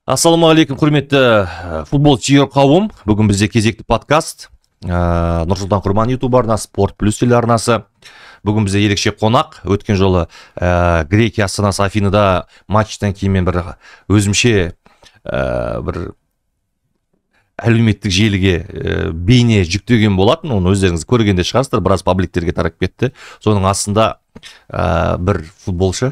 Ассалаумағалейкум, құрметті футбол сүйер қауым. Бүгін бізде кезекті подкаст. Нұрсұлтан Құрман YouTube арнасы, Sport Plus телеарнасы. Бүгін бізде ерекше қонақ. Өткен жолы Грекия астанасы Афинада матчтан кейін мен бір өзімше бір әлеуметтік желіге бейне жүктеген болатын. Оны өздеріңіз көргенде шығарсыздар, біраз пабликтерге тарап кетті. Соның астында бір футболшы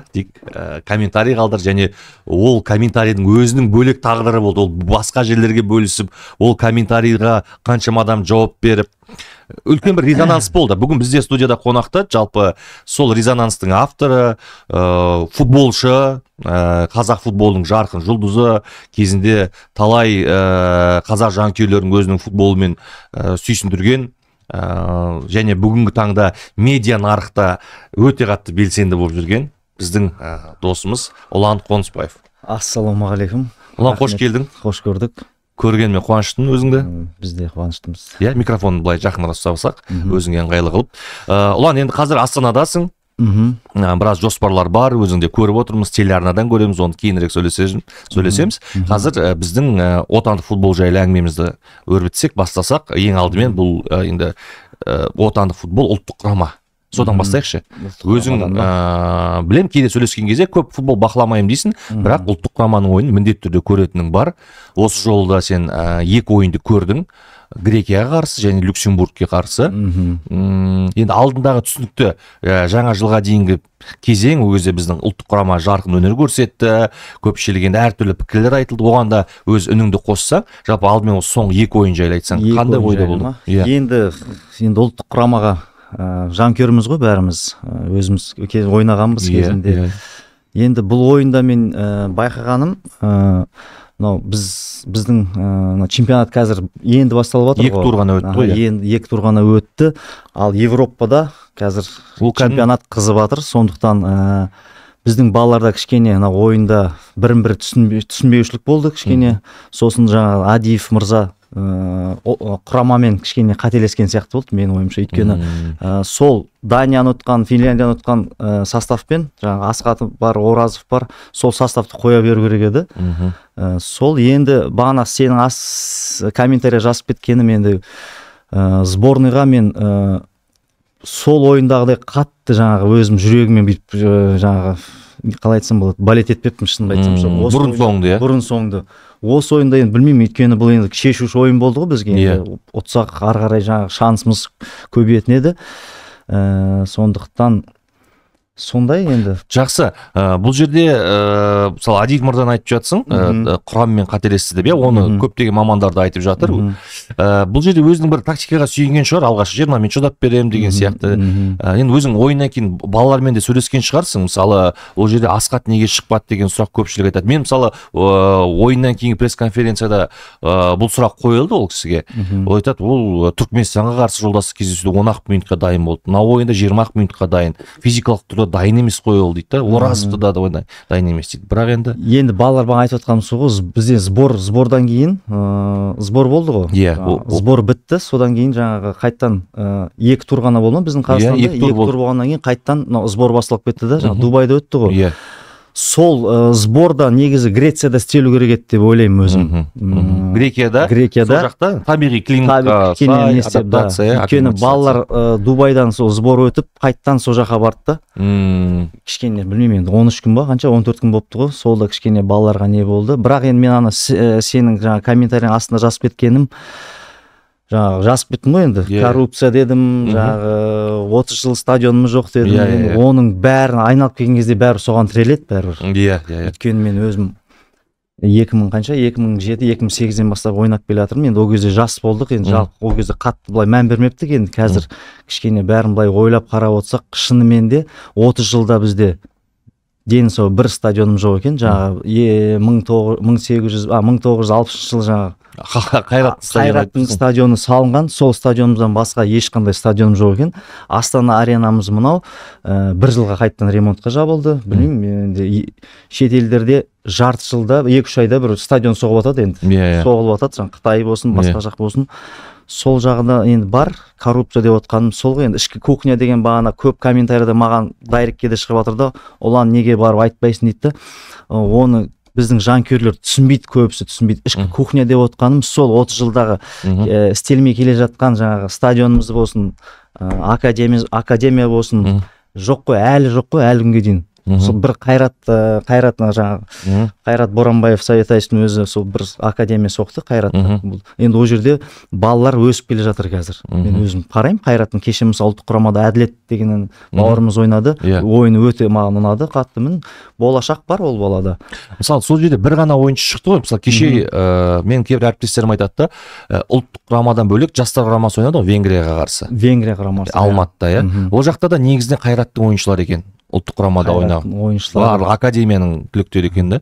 комментарий қалдыр, және ол комментарийдің өзінің бөлек тағдыры болды. Ол басқа жерлерге бөлісіп, ол комментарийға қаншама адам жауап беріп, үлкен бір резонанс болды. Бүгін бізде студияда қонақта, жалпы сол резонанстың авторы, футболшы, қазақ футболының жарқын жұлдызы, кезінде талай қазақ жанкүйерлерінің өзінің футболымен сүйсіндірген, және бүгінгі таңда медиа нарықта өте қатты белсенді болып жүрген біздің досымыз Ұлан Қонысбаев. Ассалаумағалейкум. Ұлан, қош келдің. Қош көрдік. Көргеніме қуаныштымын өзіңді. Біз де қуаныштымыз. Микрофонды былай жақынырақ ұстап алсақ, өзіңе ыңғайлы қылып. Ұлан, енді қазір Астанадасың. Біраз жоспарлар бар, өзіңде көріп отырмыз, телеарнадан көреміз, оны кейінірек сөйлесеміз. Қазір біздің отандық футбол жайлы әңгімемізді өрбітсек, бастасақ, ең алдымен бұл енді отандық футбол ұлттық құрама. Содан бастайықшы. Өзің білем, кейде сөйлескен кезде көп футбол бақыламайым дейсің, бірақ ұлттық құраманың ойынын міндетті түрде көретінің бар. Осы жолда сен екі ойынды көрдің. Грекияға қарсы және Люксембургке қарсы. Енді алдындағы түсінікті жаңа жылға дейінгі кезең, ол кезде біздің ұлттық құрама жарқын өнер көрсетті, көпшілік енді әртүрлі пікірлер айтылды. Оған да өз үніңді қоссаң, жалпы алдымен осы соңғы екі ойын жайлы айтсаң, қандай ойда болды? Енді ұлттық құрамаға жанкөріміз ғой бәріміз, өзіміз ойнағанбыз кезінде. Енді бұл ойында мен байқағаным, біздің чемпионат қазір енді басталып жатыр ғой. Екі тур ғана өтті ғой. Екі тур ғана өтті. Ал Европада қазір чемпионат қызып жатыр. Сондықтан біздің балаларда кішкене ойында бірін-бірі түсінбеушілік болды кішкене. Сосын жаңа Адиев мырза құрамамен кішкене қателескен сияқты болды менің ойымша. Өйткені сол Данияны ұтқан, Финляндияны ұтқан составпен, жаңағы Асқат бар, Оразов бар, сол составты қоя беру керек еді. Сол енді бағана сенің комментария жазып кеткенім, енді сборныйға мен сол ойындағыдай қатты жаңағы өзім жүрегімен бүйтіп жаңағы қалай айтсам болады, балет етпеппін шынымды айтсам. Бұрын соңды. Осы ойында енді білмеймін, өйткені бұл енді шешуші ойын болды ғой бізге. Ұтсақ ары қарай жаңағы шансымыз көбейетін еді. Сондықтан сондай енді. Жақсы. Бұл жерде мысалы Адиев мырзаны айтып жатсың, құраммен қателесті деп, оны көптеген мамандар да айтып жатыр. Бұл жерде өзінің бір тактикаға сүйенген шығар, алғаш 20 минут шыдап берем деген сияқты. Енді өзің ойыннан кейін балалармен де сөйлескен шығарсың. Мысалы, ол жерде Асқат неге шықпады деген сұрақ көпшілік айтады. Мен мысалы ойыннан кейін пресс-конференцияда бұл сұрақ қойылды ол кісіге. Ол айтады, ол Түркменстанға қарсы жолдастық кездесуде 10 минутқа дайын болды. Мына ойында 20 минутқа дайын. Физикалық түрде дайын емес қой ол дейді. Оразовты да дайын емес дейді. Бірақ енді балалар баға айтып жатқанымыз ғой, бізде сбордан кейін сбор болды ғой. Сбор бітті, содан кейін жаңағы қайттан екі тур ғана болды ма біздің Қазақстанда? Екі тур болғаннан кейін қайттан сбор басталып кетті да, жаңағы Дубайда өтті ғой. Сол сборда негізі Грецияда істелу керек еді деп ойлаймын өзім. Грекияда сол жақта табиғи климатқа адаптация. Өйткені балалар Дубайдан сол сбор өтіп, қайттан сол жаққа барды. Кішкене білмеймін енді 13 күн ба, қанша 14 күн болыпты ғой. Сол да кішкене балаларға не болды. Бірақ енді мен сенің жаңағы комментарияң астында жазып кеткенім, жаңағы жазып кеттім ғой енді, коррупция дедім, жаңағы 30 жыл стадионымыз жоқ дедім. Оның бәрін айналып келген кезде бәрі соған тіреледі бәрібір. Өйткені мен өзім 2007-2008-ден бастап ойнап келе жатырмын. Енді ол кезде жас болдық, енді ол кезде қатты былай мән бермептік. Енді қазір кішкене бәрін былай ойлап қарап отырсақ, шынымен де 30 жылда бізде дені сау бір стадионым жоқ екен. Жаңағы 1960 жылы жаңағы Қайраттың стадионы салынған, сол стадионымыздан басқа ешқандай стадионым жоқ екен. Астана аренамыз мынау бір жылға қайттан ремонтқа жабылды. Білмеймін, шет елдерде жарты жылда, 2-3 айда бір стадион соғып атады енді. Соғылып атады, Қытай болсын, басқа жақ болсын. Сол жағында енді бар, коррупция деп отқаным сол ғой. Енді ішкі кухня деген бағана көп комментарияда маған дайректке де шығып жатыр да, Ұлан неге барып айтпайсың дейді. Оны біздің жанкүйерлер түсінбейді, көбісі түсінбейді. Ішкі кухня деп отқанымыз сол 30 жылдағы істелмей келе жатқан жаңағы стадионымыз болсын, академия болсын, жоқ қой, әлі күнге дейін. Сол бір Қайрат жаңағы Қайрат Боранбаев Советайстың өзі сол бір академия соқты Қайратта. Енді ол жерде балалар өсіп келе жатыр қазір. Мен өзім қараймын Қайраттың кеше мысалы ұлттық құрамада Әділет деген бауырымыз ойнады. Ойыны өте маған ұнады, қатты. Болашақ бар ол балада. Мысалы сол жерде бір ғана ойыншы шықты ғой. Мысалы кеше мен кейбір әріптестерім айтады да, ұлттық құрамадан бөлек жастар құрамасы ойнады ғой Венгрияға қарсы. Венгрия құрамасы. Алматыда, иә. Ол жақта да негізінен Қайраттың ойыншылары екен. Ұлттық құрамада ойнаған барлық академияның түлектері екен да.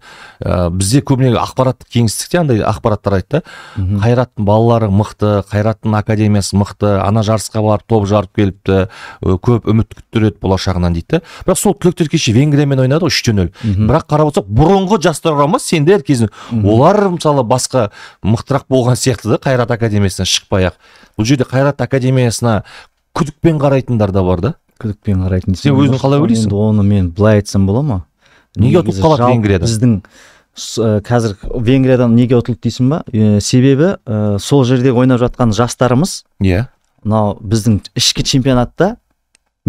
Бізде көбіне ақпараттық кеңістікте андай ақпараттар айтты. Қайраттың балалары мықты, Қайраттың академиясы мықты, ана жарысқа барып топ жарып келіпті, көп үміт күттіреді болашағынан дейді. Бірақ сол түлектер кеше Венгриямен ойнады ғой 3-0. Бірақ қарап отырсақ, бұрынғы жастар құрамасы сендер кезінде олар мысалы басқа мықтырақ болған сияқты да, Қайрат академиясынан шықпай-ақ. Бұл жерде Қайрат академиясына күдікпен қарайтындар да бар да. Күдікпен қарайтын. Сен өзің қалай ойлайсың? Енді оны мен былай айтсам бола ма? Неге ұтылып қалады Венгриядан? Біздің қазір Венгриядан неге ұтылды дейсің ба? Себебі сол жерде ойнап жатқан жастарымыз, мынау біздің ішкі чемпионатта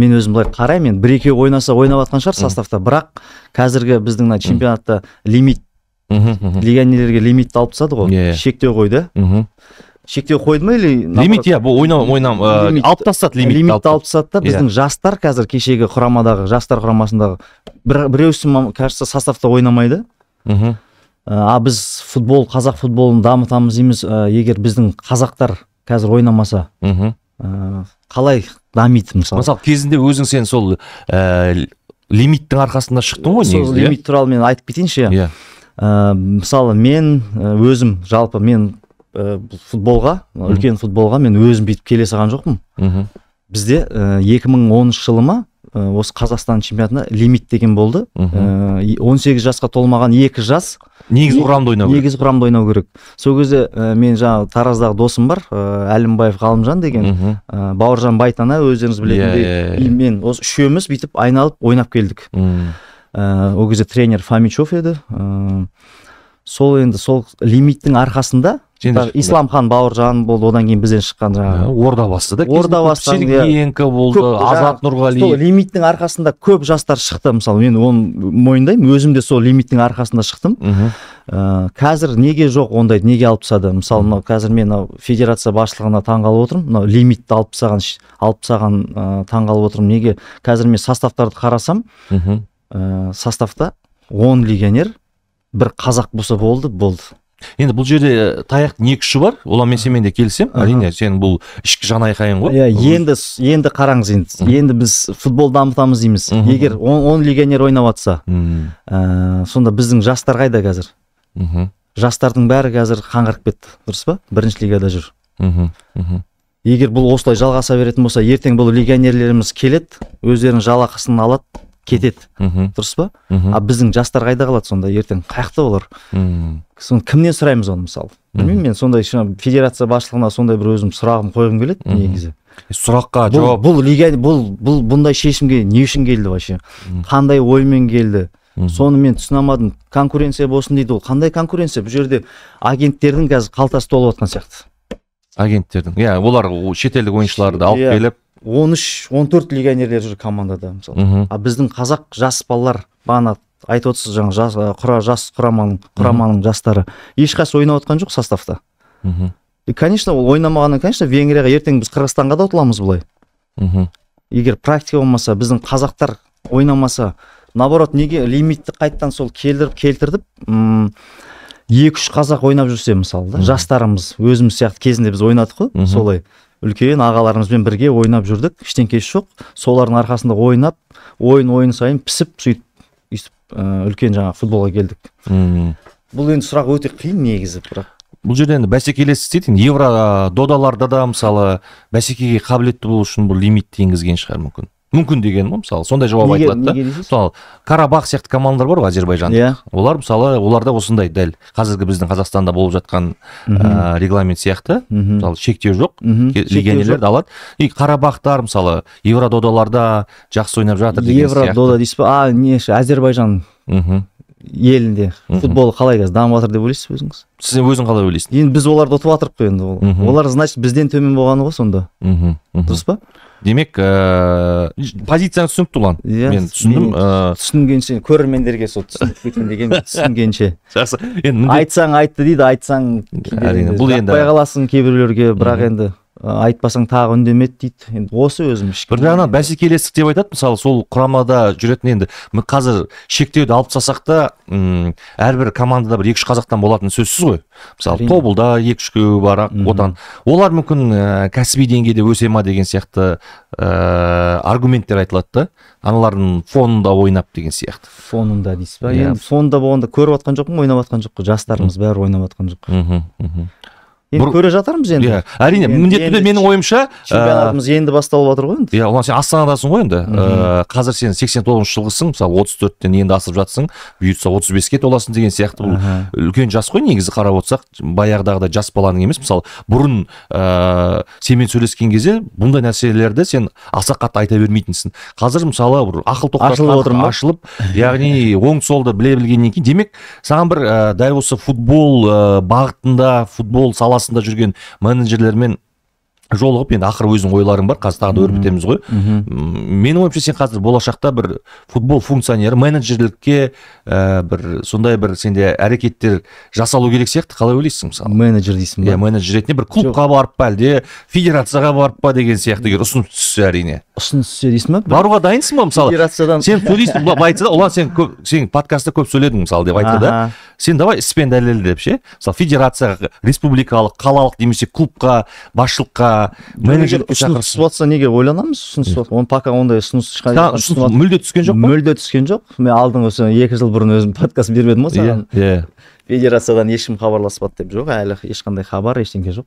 мен өзім былай қараймын, мен 1-2 ойнаса ойнап жатқан шығар составта, бірақ қазіргі біздің чемпионатта лимит, легионерлерге лимитті алып тастады ғой, шектеу қойды. Шектеу қойды ма или лимит, бұл алып тастады, лимитті алып тастады да. Біздің жастар қазір кешегі құрамадағы жастар құрамасындағы біреусі кажется составта ойнамайды. Біз қазақ футболын дамытамыз дейміз, егер біздің қазақтар қазір ойнамаса қалай дамиды мысалы? Мысалы кезінде өзің сен сол лимиттің арқасында шықтың ғой негізі. Сол лимит туралы мен айтып кетейінші. Мысалы мен өзім жалпы мен футболға, үлкен футболға мен өзім бүйтіп келе салған жоқпын. Бізде 2013 жылы ма осы Қазақстан чемпионатында лимит деген болды. 18 жасқа толмаған 2 жас негізгі құрамда ойнау керек. Сол кезде мен жаңағы Тараздағы досым бар, Әлімбаев Ғалымжан деген, Бауыржан Байтана өздеріңіз білетіндей, мен осы үшеуміз бүйтіп айналып ойнап келдік. Ол кезде тренер Фомичев еді. Сол енді сол лимиттің арқасында Исламхан Бауыржан болды, одан кейін бізден шыққан жаңағы Ордабасы да, Сергеенко болды, Азат Нұрғали. Сол лимиттің арқасында көп жастар шықты. Мысалы мен оны мойындаймын, өзім де сол лимиттің арқасында шықтым. Қазір неге жоқ ондайды, неге алып тастады? Мысалы қазір мен федерация басшылығына таңғалып отырмын, мынау лимитті алып тастаған таңғалып отырмын. Неге? Қазір мен составтарды қарасам, составта 10 легионер, бір қазақ болса болды. Енді бұл жерде таяқтың екі ұшы бар, олармен сенмен де келісем. Әрине, сен бұл ішкі жан айқайың ғой. Енді қараңыз, енді біз футбол дамытамыз дейміз. Егер 10 легионер ойнап жатса, сонда біздің жастар қайда қазір? Жастардың бәрі қазір қаңғырып кетті, дұрыс па? Бірінші лигада жүр. Егер бұл осылай жалғаса беретін болса, ертең бұл легионерлеріміз келеді, өздерінің жалақысын алады, кетеді, дұрыс па? Біздің жастар қайда қалады сонда, ертең қаяқта олар? Кімнен сұраймыз оны мысалы? Білмеймін, мен сондай федерация басшылығына сондай бір өзім сұрағым қойғым келеді негізі. Сұраққа жауап. Бұл бұндай шешімге не үшін келді вообще? Қандай оймен келді? Соны мен түсінамадым. Конкуренция болсын дейді, ол қандай конкуренция? Бұл жерде агенттердің қазір қалтасы толып отқан сияқты. Агенттердің, олар шетелдік ойыншыларды алып келіп 13-14 легионерлер жүр командада мысалы. Біздің қазақ жас балалар, бағана айтып отырсыз жаңа жас құраманың жастары ешқайсысы ойнап отқан жоқ составта. Конечно, ол ойнамағаннан, конечно, Венгрияға ертең біз Қырғызстанға да ұтыламыз бұлай. Егер практика болмаса, біздің қазақтар ойнамаса, наоборот, неге лимитті қайттан сол келтірдіп, 2-3 қазақ ойнап жүрсе мысалы, жастарымыз өзіміз сияқты кезінде біз ойнадық қой, солай. Үлкен ағаларымызбен бірге ойнап жүрдік, ештеңкесі жоқ. Солардың арқасында ойнап, ойын сайын пісіп, сөйтіп үлкен жаңа футболға келдік. Бұл енді сұрақ өте қиын негізі, бірақ. Бұл жерде енді бәсекелестік дейді, евро додаларда да мысалы бәсекеге қабілетті болу үшін бұл лимитті енгізген шығар мүмкін. Мүмкін деген ғой, мысалы, сондай жауап айтылады да. Мысалы, Карабах сияқты командалар бар ғой, Азербайжандық. Олар мысалы, оларда осындай дәл қазіргі біздің Қазақстанда болып жатқан регламент сияқты, мысалы, шектеу жоқ, легионерлерді алады. И Карабахтар мысалы, еврододаларда жақсы ойнап жатыр деген сияқты. Евродода дейсіз ба? Азербайжан. елінде футбол қалай қазір дамып жатыр деп ойлайсыз өзіңіз? Сіз өзің қалай ойлайсыз? Енді біз оларды ұтып жатырмық қой енді. Олар значит бізден төмен болғаны ғой сонда. Дұрыс па? Демек, позицияң түсінікті ұлан. Мен түсіндім. Түсінгенше, көрермендерге сол түсініп кеткен деген түсінгенше. Жақсы. Айтсаң айтты дейді, айтсаң жақпай қаласың кейбіреулерге, бірақ енді айтпасаң тағы үндемеді дейді. Енді осы өзім бір жағынан бәсекелестік деп айтады. Мысалы, сол құрамада жүретін енді қазір шектеуді алып тастасақ та, әрбір командада бір 2-3 қазақтан болатын сөзсіз ғой. Мысалы, тобылда 2-3 бар отан. Олар мүмкін кәсіби деңгейде өсе ма деген сияқты аргументтер айтылады да. Аналардың фонында ойнап деген сияқты. Фонында дейсіз ба? Енді фонында болғанда көріп жатқан жоқпын, ойнап жатқан жоқ. Жастарымыз бәрі ойнап жатқан жоқ. Енді көре жатармыз енді. Әрине, міндетті түрде менің ойымша чемпионатымыз енді басталып жатыр ғой енді. Иә, олар сен Астанадасың ғой енді. Қазір сен 89 жылғысың, мысалы 34-тен енді асып жатсың, бұйыртса 35-ке толасың деген сияқты. Бұл үлкен жас қой, негізі қарап отырсақ, баяғыдағыдай жас баланың емес. Мысалы, бұрын сенімен сөйлескен кезде бұндай нәрселерді сен аса қатты айта бермейтінсің. Қазір мысалы бір ақыл тоқтатып ашылып, яғни оң солды біле білгеннен кейін, демек, саған бір дәл осы футбол бағытында, футбол саласында жүрген менеджерлермен жолығып, енді ақыры өзің ойларың бар, қазір тағы да өрбітеміз ғой. Менің ойымша сен қазір болашақта бір футбол функционері, менеджерлікке бір сондай бір сенде әрекеттер жасалу керек сияқты, қалай ойлайсың мысалы? Менеджер дейсің ба? Иә, менеджер ретінде бір клубқа барып па, әлде федерацияға барып па деген сияқты егер ұсыныс түссе әрине. Ұсыныс түссе дейсің ба? Баруға дайынсың ба мысалы? Федерациядан. Сен сөйлейсің, былай айтса да, ұлан сен подкастта көп сөйледің мысалы деп айтты да. Сен давай іспен дәлел деп ше. Мысалы федерацияға, республикалық, қалалық немесе клубқа, басшылыққа менеджерлікке шақырып түсіп жатса неге ойланамыз? Ұсыныс оны пока ондай ұсыныс мүлде түскен жоқ па? Мүлде түскен жоқ. Мен алдыңғы 2 жыл бұрын өзім подкаст бермедім ғой саған. Иә. Федерациядан ешкім хабарласпады деп жоқ, әлі ешқандай хабар, ештеңе жоқ.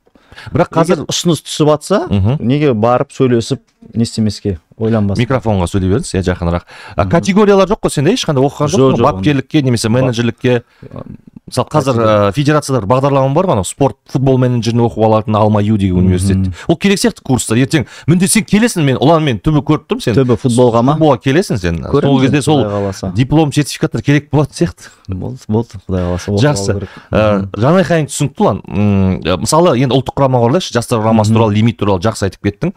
Бірақ қазір ұсыныс түсіп жатса, неге барып сөйлесіп не істемеске ойланбас. Микрофонға сөйлей беріңіз, жақынырақ. Категориялар жоқ қой, сенде ешқандай оқыған жоқ, бапкерлікке немесе менеджерлікке. Мысалы қазір федерацияда бағдарлама бар ғой, спорт футбол менеджерін оқып алатын Алма-Ю деген университет. Ол керек сияқты курстар. Ертең міндетті сен келесің, мен ұлан мен түбі көріп тұрмын, сен түбі футболға ма? Футболға келесің сен. Сол кезде сол диплом, сертификаттар керек болатын сияқты. Болды, Құдай қаласа. Жақсы. Жаңа айқайың түсінікті ұлан. Мысалы енді ұлттық құрамаға оралайықшы, жастар құрамасы туралы, лимит туралы жақсы айтып кеттің.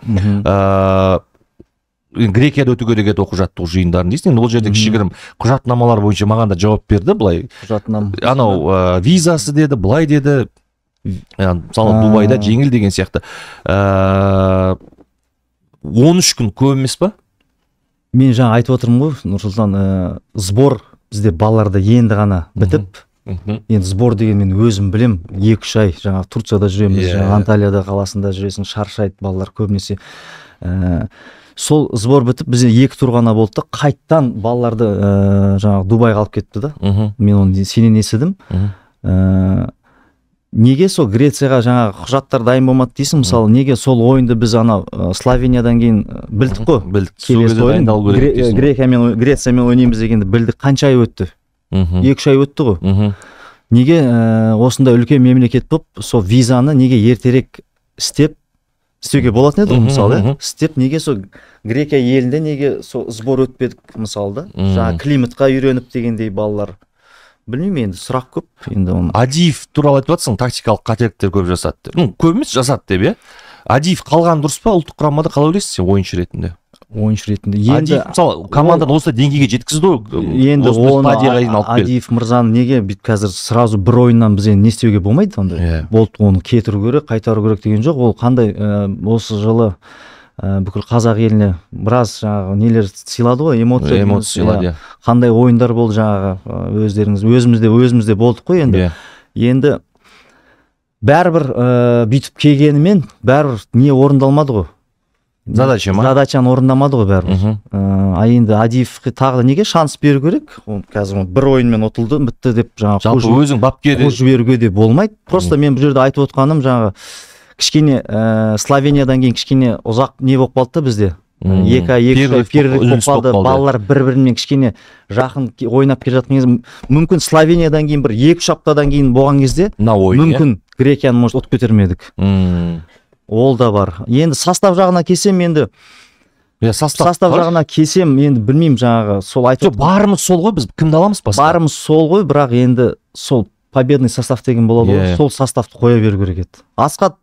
Грекияда өтуге деген оқу-жаттығу жиындарын дейсің. Енді ол жерде кішігірім құжатнамалар бойынша маған да жауап берді, былай. Анау визасы деді, былай деді. Мысалы Дубайда жеңіл деген сияқты. 13 күн көп емес па? Мен жаңа айтып отырмын ғой, Нұрсұлтан, сбор бізде балаларда енді ғана бітіп, енді сбор деген мен өзім білем, 2-3 ай, жаңа Турцияда жүреміз, Анталияда қаласында жүресің, шаршайды балалар көбінесе. Сол сбор бітіп, бізде 2 тур ғана болды да, қайттан балаларды жаңа Дубайға алып кетті да. Мен оны сенен естідім. Неге сол Грецияға жаңа құжаттар дайын болмады дейсің, мысалы, неге сол ойынды біз ана Словениядан кейін білдік қой. Келесі ойын Грециямен ойнаймыз дегенді білдік. Қанша ай өтті? 2-3 ай өтті ғой. Неге осында үлкен мемлекет болып, сол визаны неге ертерек істеуге болатын еді ғой, мысалы, істеп, неге сол Грекия елінде неге сол сбор өтпедік, мысалы да, жаңа климатқа үйреніп дегендей балалар. Білмеймін, енді сұрақ көп. Енді оны Адиев туралы айтып жатсың, тактикалық қателіктер көп жасады деп. Көп емес жасады деп, иә. Адиев қалған дұрыс па ұлттық құрамада, қалай ойлайсың сен ойыншы ретінде? Ойыншы ретінде. Енді мысалы команданы осы деңгейге жеткізді ғой. Енді оны Адиев мырзаны неге қазір сразу бір ойыннан біз енді не істеуге болмайды ондай. Болды, оны кетіру керек, қайтару керек деген жоқ. Ол қандай осы жылы бүкіл қазақ еліне біраз жаңағы нелер сыйлады ғой, эмоция сыйлады. Қандай ойындар болды жаңағы өздеріңіз, өзімізде болдық қой енді. Енді бәрібір бүйтіп келгенімен бәрібір не орындалмады ғой. Задачаны орындамады ғой бәрібір. Енді Адиевке тағы да неге шанс беру керек? Қазір бір ойынмен ұтылды, бітті деп жаңағы өзің бапкерді жіберуге де болмайды. Просто мен бұл жерде айтып отқаным жаңағы кішкене Словениядан кейін кішкене ұзақ не болып қалды да бізде. 2 ай перерыв болып қалды. Балалар бір-бірімен кішкене жақын ойнап келе жатқан кезде, мүмкін Словениядан кейін бір 2-3 аптадан кейін болған кезде мүмкін Грекияны может ұтып кетермедік. Ол да бар. Енді состав жағына келсем, енді состав жағына келсем, енді білмеймін, жаңағы сол айтып барымыз сол ғой, біз кімді аламыз басқа? Барымыз сол ғой, бірақ енді сол победный состав деген болады ғой, сол составты қоя беру керек еді. Асқат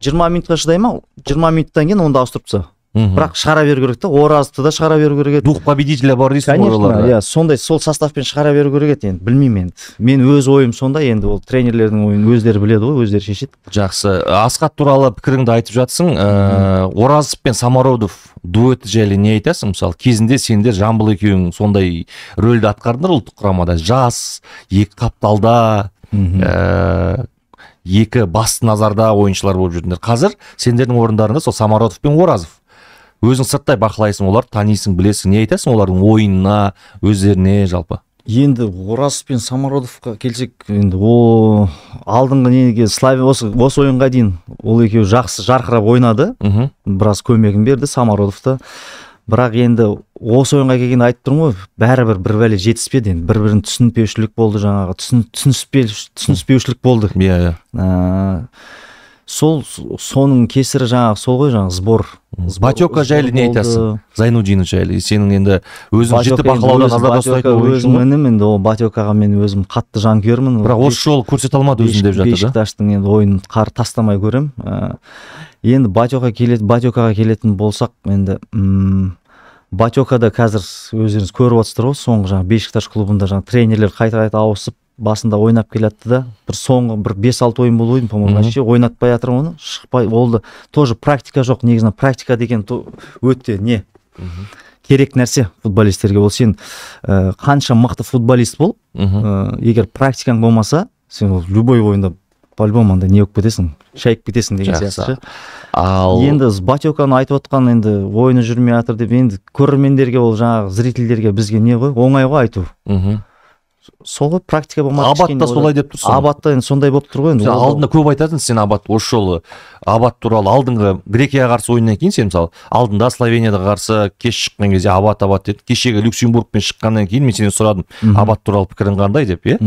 20 минутқа шыдай ма? 20 минуттан кейін онда ауыстырып тастау. Бірақ шығара беру керек та, Оразовты да шығара беру керек еді. Дух победителя бар дейсің ғой оларда. Конечно, сондай сол составпен шығара беру керек еді. Енді білмеймін енді. Мен өз ойым сондай, енді ол тренерлердің ойын өздері біледі ғой, өздері шешеді. Жақсы. Асқат туралы пікіріңді айтып жатсың. Оразов пен Самородов дуэті жайлы не айтасың? Мысалы, кезінде сендер Жамбыл екеуің сондай рөлді атқардыңдар ұлттық құрамада. Жас, екі қапталда, екі басты назарда ойыншылар болып жүрдіңдер. Қазір сендердің орындарында сол Самородов пен Оразов. Өзің сырттай бақылайсың, олар танисың, білесің, не айтасың олардың ойынына, өздеріне жалпы? Енді Оразов пен Самородовқа келсек, енді о алдыңғы неге осы ойынға дейін ол екеуі жақсы жарқырап ойнады. Біраз көмегін берді Самородовта. Бірақ енді осы ойынға келгенде айтып тұрмын ғой, бәрібір бір бәле жетіспеді, енді бір-бірін түсінбеушілік болды, жаңағы түсініспеушілік болды. Соның кесірі жаңағы сол ғой, жаңағы сбор. Батёка жайлы не айтасың? Зайнудинов жайлы. Сенің енді өзің жіті бақылаудан назарда ұстайтын ойыншың ғой. Енді ол Батёкаға мен өзім қатты жанкүйермін. Бірақ осы жолы көрсете алмады өзін деп жатыр да. Бешикташтың енді ойынын тастамай көрем. Енді Батёкаға келетін болсақ, енді Батёкада қазір өздеріңіз көріп отырсыздар ғой, соңғы жаңағы Бешикташ клубында жаңағы тренерлер қайта-қайта ауысып басында ойнап келатты да, бір соңғы 5-6 ойын болды, по-моему, ойнатпай жатыр оны, шықпай болды. Тоже практика жоқ, негізінен практика деген өте не керек нәрсе футболистерге. Ол сен қанша мықты футболист бол, егер практикаң болмаса, сен любой ойында по-любому андай не болып кетесің, шайып кетесің деген сияқты. Енді Батёканы айтып отқан, енді ойыны жүрмей жатыр деп, енді көрермендерге, ол жаңағы зрительдерге бізге не ғой, оңай ғой айту. Сол ғой, практика болмады. Абатта солай деп тұрсың. Абатта енді сондай болып тұр ғой. Алдында көп айтатын сен Абат, осы жолы Абат туралы алдыңғы Грекияға қарсы ойыннан кейін сен мысалы алдында Словенияға қарсы кеш шыққан кезде Абат деді. Кешегі Люксембургпен шыққаннан кейін мен сенен сұрадым, Абат туралы пікірің қандай деп, иә?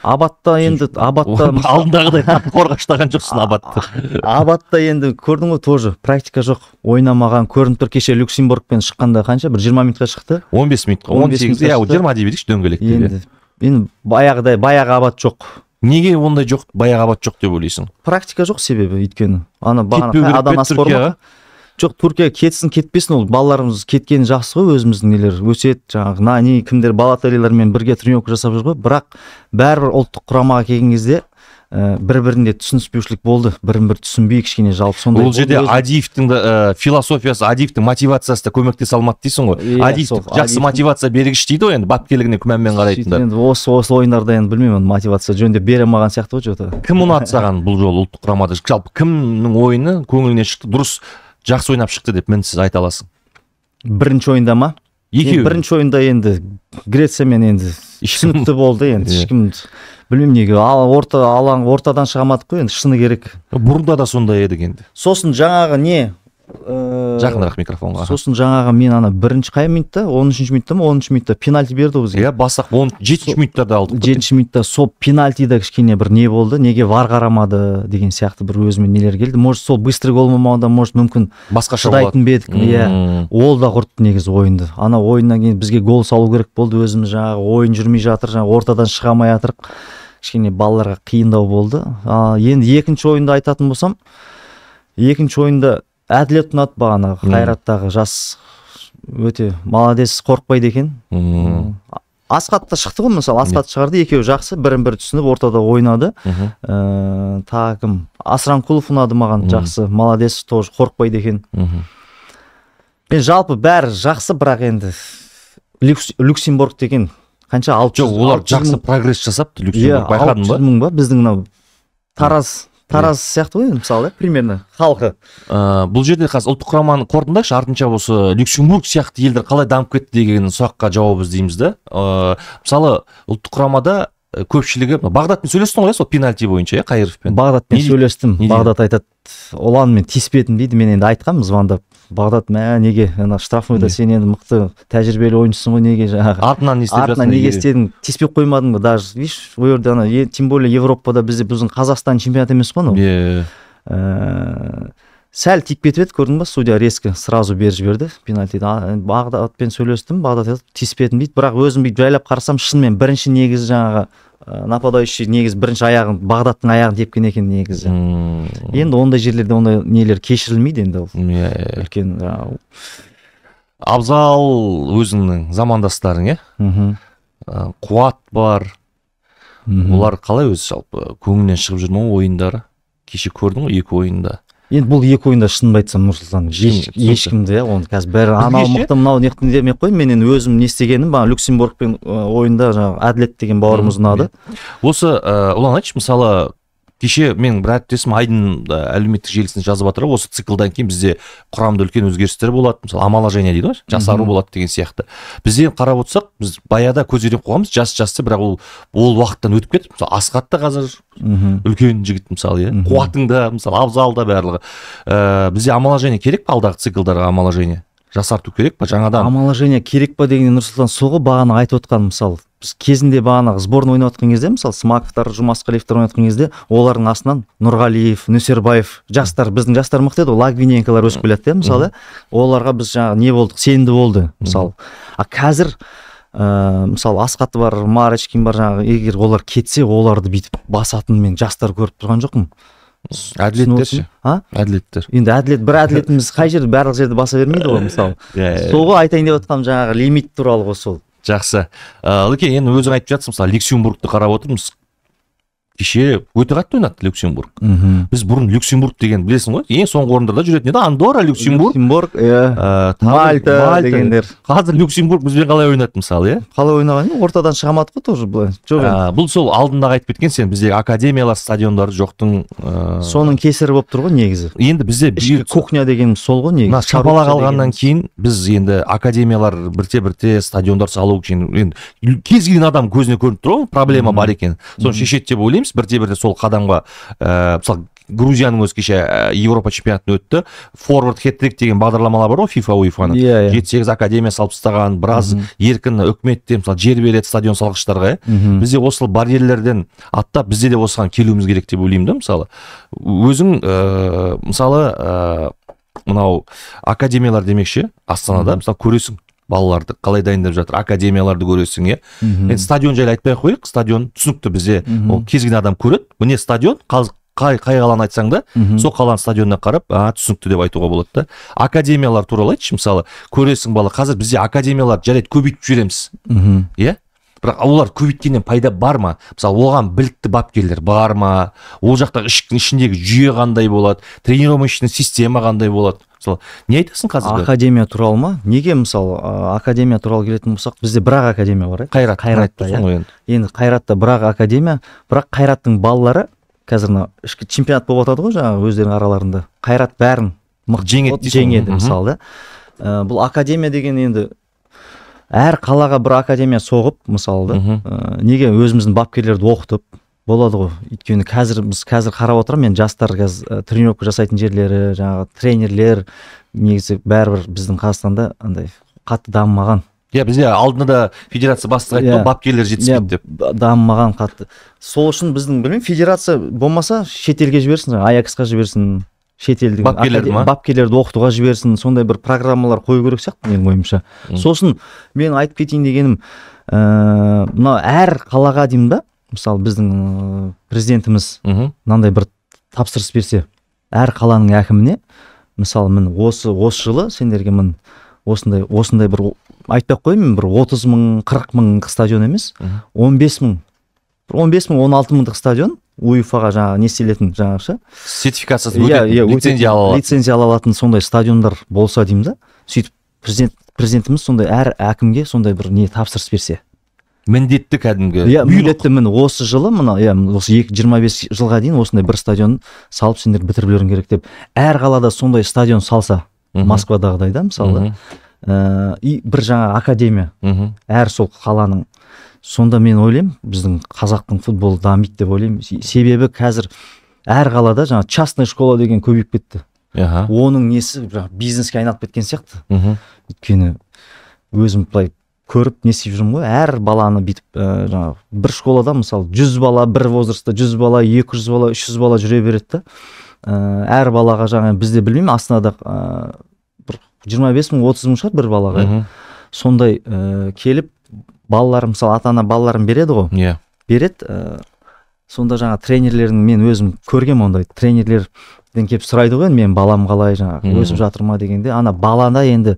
Абатта алдындағыдай қатты қорғаштаған жоқсың Абатты. Абатта енді көрдің ғой, тоже практика жоқ, ойнамаған, көрініп тұр. Кеше Люксембургпен шыққанда қанша? Бір 20 минутқа шықты. 15 минутқа, 18, 20 деп едікші дөңгелек. Енді баяғы Абат жоқ. Неге ондай жоқ, баяғы Абат жоқ деп ойлайсың? Практика жоқ себебі, өйткені жоқ, Түркия кетсін кетпесін, ол балаларымыз кеткені жақсы ғой, өзіміздің нелер өсет, жаңағы кімдер балаталилармен бірге тренировка жасап жүр ғой, бірақ бәрібір ұлттық құрамаға келген кезде бір-бірінде түсініспеушілік болды, бірін-бір түсінбей кішкене жалпы сондай. Ол жерде Адиевтің философиясы, Адиевтің мотивациясы да көмектесе алмады дейсің ғой. Адиев жақсы мотивация бергіш дейді ғой, енді бапкерлігіне күмәнмен қарайтындар. Енді осы ойындарда енді білмеймін, мотивация жөнінде бере алмаған сияқты ғой жота. Кім ұнады саған бұл жолы ұлттық құрамада? Жалпы кімнің ойыны көңіліне шықты, дұрыс жақсы ойнап шықты деп мінсіз айта аласың? Бірінші ойында ма? Екеуі. Бірінші ойында енді Грециямен енді түсінікті болды, енді ешкім білмеймін неге, ортадан шығамадық қой, енді шыны керек. Бұрында да сондай едік енді. Сосын жаңағы не? Жақынырақ микрофонға. Сосын жаңағы мен бірінші қай минутта, 13-ші минутта ма, 10-ші минутта пенальти берді бізге. Иә, басақ 7-ші минуттарда алдық. 7-ші минутта сол пенальтида кішкене бір не болды, неге вар қарамады деген сияқты бір өзіме нелер келді. Может, сол быстрый гол болмағанда, может, мүмкін шыдайтын бедік. Иә, ол да құртты негізі ойынды. Ана ойыннан кейін бізге гол салу керек болды, өзіміз жаңағы ойын жүрмей жатыр, жаңағы ортадан шыға алмай жатырық. Кішкене балаларға қиындау болды. Енді екінші ойында айтатын болсам, екінші ойында әділет ұнады бағана, Қайраттағы жас өте молодец, қорықпайды екен. Асқат та шықты ғой, мысалы Асқат шығарды, екеуі жақсы, бірін-бірі түсініп ортада ойнады. Кім? Асранқұлов ұнады маған, жақсы, молодец, тоже қорықпайды екен. Мен жалпы бәрі жақсы, бірақ енді Люксембург деген қанша 600 мың. Олар жақсы прогресс жасапты, Люксембург, байқадың ба? 600 мың ба, біздің мынау Тараз сияқты ғой, мысалы, примерно халқы. Бұл жерде қазір ұлттық құраманы қорытындайықшы, артынша осы Люксембург сияқты елдер қалай дамып кетті деген сұраққа жауап іздейміз да. Мысалы, ұлттық құрамада көпшілігі Бағдатпен сөйлестің ғой, сол пенальти бойынша, Қайыровпен. Бағдатпен сөйлестім. Бағдат айтады, олан мен тиіспедім дейді, мен енді айтқанмын звондап. Бағдат, неге штрафныйда сен енді мықты тәжірибелі ойыншысың ғой, неге жаңағы артынан неге істедің, тиіспей қоймадың ба, даже видишь, ол жерде тем более Европада біздің Қазақстан чемпионат емес қой, сәл тиіп кетіп еді, көрдің ба, судья резко сразу беріп жіберді пенальтиді. Бағдатпен сөйлестім, Бағдат тиіспедім дейді, бірақ өзім бүйтіп жайлап қарасам, шынымен бірінші негізі жаңағы нападающий негізі бірінші аяғын, Бағдаттың аяғын тепкен екен негізі. Енді ондай жерлерде ондай нелер кешірілмейді енді ол. Үлкен Абзал өзіңнің замандастарың, Қуат бар. Олар қалай өзі жалпы көңілінен шығып жүр ме ойындары? Кеше көрдің ғой 2 ойында. Енді бұл 2 ойында шынымды айтсам, Нұрсұлтан, ешкімді, оны қазір бәрі анау мықты мынау неқтін демек қой, мен енді өзім не істегенім, Люксембургпен ойында жаңағы Әділет деген бауырымыз ұнады. Осы ұлан айтшы, мысалы кеше мен бір әріптесім Айдын әлеуметтік желісінде жазып жатыр, осы циклдан кейін бізде құрамда үлкен өзгерістер болады, мысалы омоложение дейді ғой, жасару болады деген сияқты. Бізден қарап отырсақ, біз баяда көздерден қойғанбыз, жас-жасты, бірақ ол уақыттан өтіп кетіп, мысалы Асқат та қазір үлкен жігіт, мысалы, Қуатың да, мысалы Абзал да барлығы. Бізде омоложение керек па, алдағы циклдарға омоложение? Жасарту керек па жаңадан? Омоложение керек па деген Нұрсұлтан соғы бағана айтып отқан, мысалы біз кезінде бағанағы сборный ойнап отқан кезде, мысалы Смаковтар, Жұмасқалиевтар ойнап отқан кезде, олардың астынан Нұрғалиев, Нөсербаев, жастар, біздің жастар мықты еді, Лагвиненкалар өсіп келеді, мысалы, оларға біз жаңағы не болдық, сенімді болды, мысалы. Қазір мысалы Асқаты бар, Марочкин бар, жаңағы егер олар кетсе, оларды бүйтіп басатын мен жастар көріп тұрған жоқпын. Әділеттер ше? Әділеттер. Енді бір әділетіміз қай жерде, барлық жерде баса бермейді ғой, мысалы. Соғы айтайын деп отқам жаңағы лимит туралы ғой сол. Жақсы. Лүке, енді өзің айтып жатсың, мысалы Люксембургты қарап отырмыз. Кеше өте қатты ойнады Люксембург. Біз бұрын Люксембург деген білесің ғой, ең соңғы орындарда жүретін еді. Андорра, Люксембург, Мальта дегендер. Қазір Люксембург бізбен қалай ойнады, мысалы, Қалай ойнаған? Ортадан шығамады ғой тоже былай. Бұл сол алдындағы айтып кеткен, сен біздегі академиялар, стадиондары жоқтың. Соның кесірі болып тұр ғой негізі. Енді бізде кухня деген сол ғой негізі. Шапала қалғаннан кейін біз енді академиялар бірте-бірте стадиондар салу үшін кез келген адам көзіне көрініп тұр ғой, проблема бар екен. Соны шешеді деп ойлаймыз. Бірте-бірте сол қадамға, мысалы Грузияның өзі кеше Европа чемпионатын өтті, форвард хет-трик деген бағдарламалар бар ғой, FIFA, UEFA-ның 7-8 академия салып тастаған, біраз еркін үкіметте мысалы жер береді стадион салғыштарға. Бізде осы барьерлерден аттап, бізде де осыған келуіміз керек деп ойлаймын да, мысалы. Өзің мысалы мынау академиялар демекші, Астанада мысалы көресің балаларды қалай дайындап жатыр, академияларды көресің, енді стадион жайлы айтпай қойық, стадион түсінікті, бізде ол кез келген адам көреді, міне стадион, қай қаланы айтсаң да, сол қаланың стадионына қарап, түсінікті деп айтуға болады да. Академиялар туралы айтшы, мысалы, көресің бала, қазір бізде академиялар жарайды көбейтіп жібереміз, бірақ олар көбейткеннен пайда бар ма? Мысалы, оған білікті бапкерлер бар ма? Ол жақта ішіндегі жүйе қандай болады? Тренировочный система қандай болады? Мысалы, не айтасың қазір? Академия туралы ма? Неге мысалы академия туралы келетін болсақ, бізде бір академия бар, Қайратта. Енді Қайратта бір академия, бірақ Қайраттың балалары қазір ішкі чемпионат болып жатады ғой, жаңағы өздерінің араларында. Қайрат бәрін жеңеді, мысалы да. Бұл академия деген енді әр қалаға бір академия соғып, мысалы да. Неге өзіміздің бапкерлерді оқытып болады ғой. Өйткені біз қазір қарап отырмын, мен жастар қазір тренировка жасайтын жерлері, жаңағы тренерлер негізі бәрібір біздің Қазақстанда андай қатты дамымаған. Бізде алдында да федерация бастығы айтты, бапкерлер жетіспейді деп. Дамымаған қатты. Сол үшін біздің, білмеймін, федерация болмаса шетелге жіберсін, Аяксқа жіберсін, шетелдің бапкерлерді оқытуға жіберсін, сондай бір программалар қою керек сияқты, менің ойымша. Сосын мен айтып кетейін дегенім, мынау әр қалаға деймін да, мысалы біздің президентіміз мынандай бір тапсырыс берсе, әр қаланың әкіміне, мысалы мен осы жылы сендерге мен осындай бір айтпай қоймын, бір 30 мың, 40 мың стадион емес, 15 мың, 16 мыңдық стадион УЕФА-ға жаңағы не істелетін жаңағы сертификациясы лицензия ала алатын сондай стадиондар болса деймін да, сөйтіп президентіміз сондай әр әкімге сондай бір не тапсырыс берсе. Міндетті кәдімгі. Міндетті, міне осы жылы, осы 25 жылға дейін осындай бір стадион салып сендер бітірулерің керек деп. Әр қалада сондай стадион салса, Москвадағыдай да, мысалы, бір жаңа академия, әр сол қаланың. Сонда мен ойлаймын, біздің қазақтың футболы дамиды деп ойлаймын. Себебі қазір әр қалада жаңа частный школа деген көбейіп кетті. Оның несі бизнеске айналып кеткен сияқты. Өйткені өзім былай көріп не істеп жүрмін ғой, әр баланы бүйтіп бір школада мысалы 100 бала, бір возрастта 100 бала, 200 бала, 300 бала жүре береді да. әр балаға жаңа бізде білмеймін Астанада бір 25 мың 30 мың шығар бір балаға. Сондай келіп балалар мысалы ата-ана балаларын береді ғой. Иә. Береді. Сонда жаңа тренерлердің мен өзім көргем ондай тренерлерден келіп сұрайды ғой, мен балам қалай жаңа өсіп жатыр ма дегенде, ана балада енді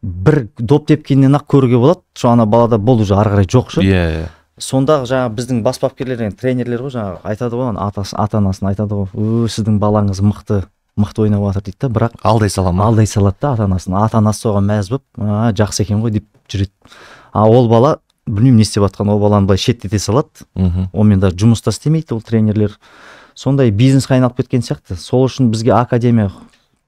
бір доп тепкеннен ақ көруге болады. Şu ана балада бұл уже ары қарай жоқ шы. Иә. Сонда жаңа біздің бас бапкерлер, тренерлер ғой, жаңа айтады ғой, ата-анасын айтады ғой, сіздің балаңыз мықты ойнап жатыр дейді да, бірақ алдай салады да ата-анасын. Ата-анасы соған мәз болып, жақсы екен ғой деп жүреді. Ол бала білмеймін не істеп жатқан, ол баланы былай шеттете салады. Онымен даже жұмыста істемейді ол тренерлер. Сондай бизнеске айналып кеткен сияқты. Сол үшін бізге академия,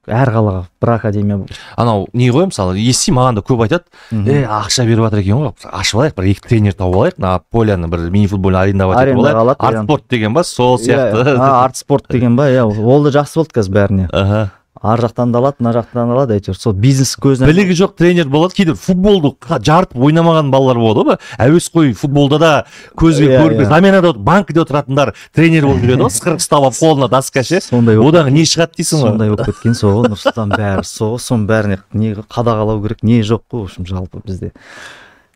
әр қалаға бір академия. Анау не ғой, мысалы естимін, маған да көп айтады, ақша беріп жатыр екен ғой, ашып алайық, бір 2 тренер тауып алайық, на поляны бір мини-футбольный арендовать етіп алайық. Артспорт деген ба, сол сияқты. Артспорт деген ба, ол да жақсы болды қазір бәріне. Ар жақтан да алады, мына жақтан да алады, әйтеуір сол бизнес көзінен. Білігі жоқ тренер болады, кейде футболды жарытып ойнамаған балалар болады ғой, әуесқой футболда да көзге көрінбей, заменада банкіде отыратындар тренер болып жүреді ғой, сықырық ұстап алып қолына доска ше. Одағы не шығады дейсің ғой. Сондай болып кеткен сол ғой, Нұрсұлтан бәрі сол, соның бәріне не қадағалау керек, не жоқ қой, в общем, жалпы бізде.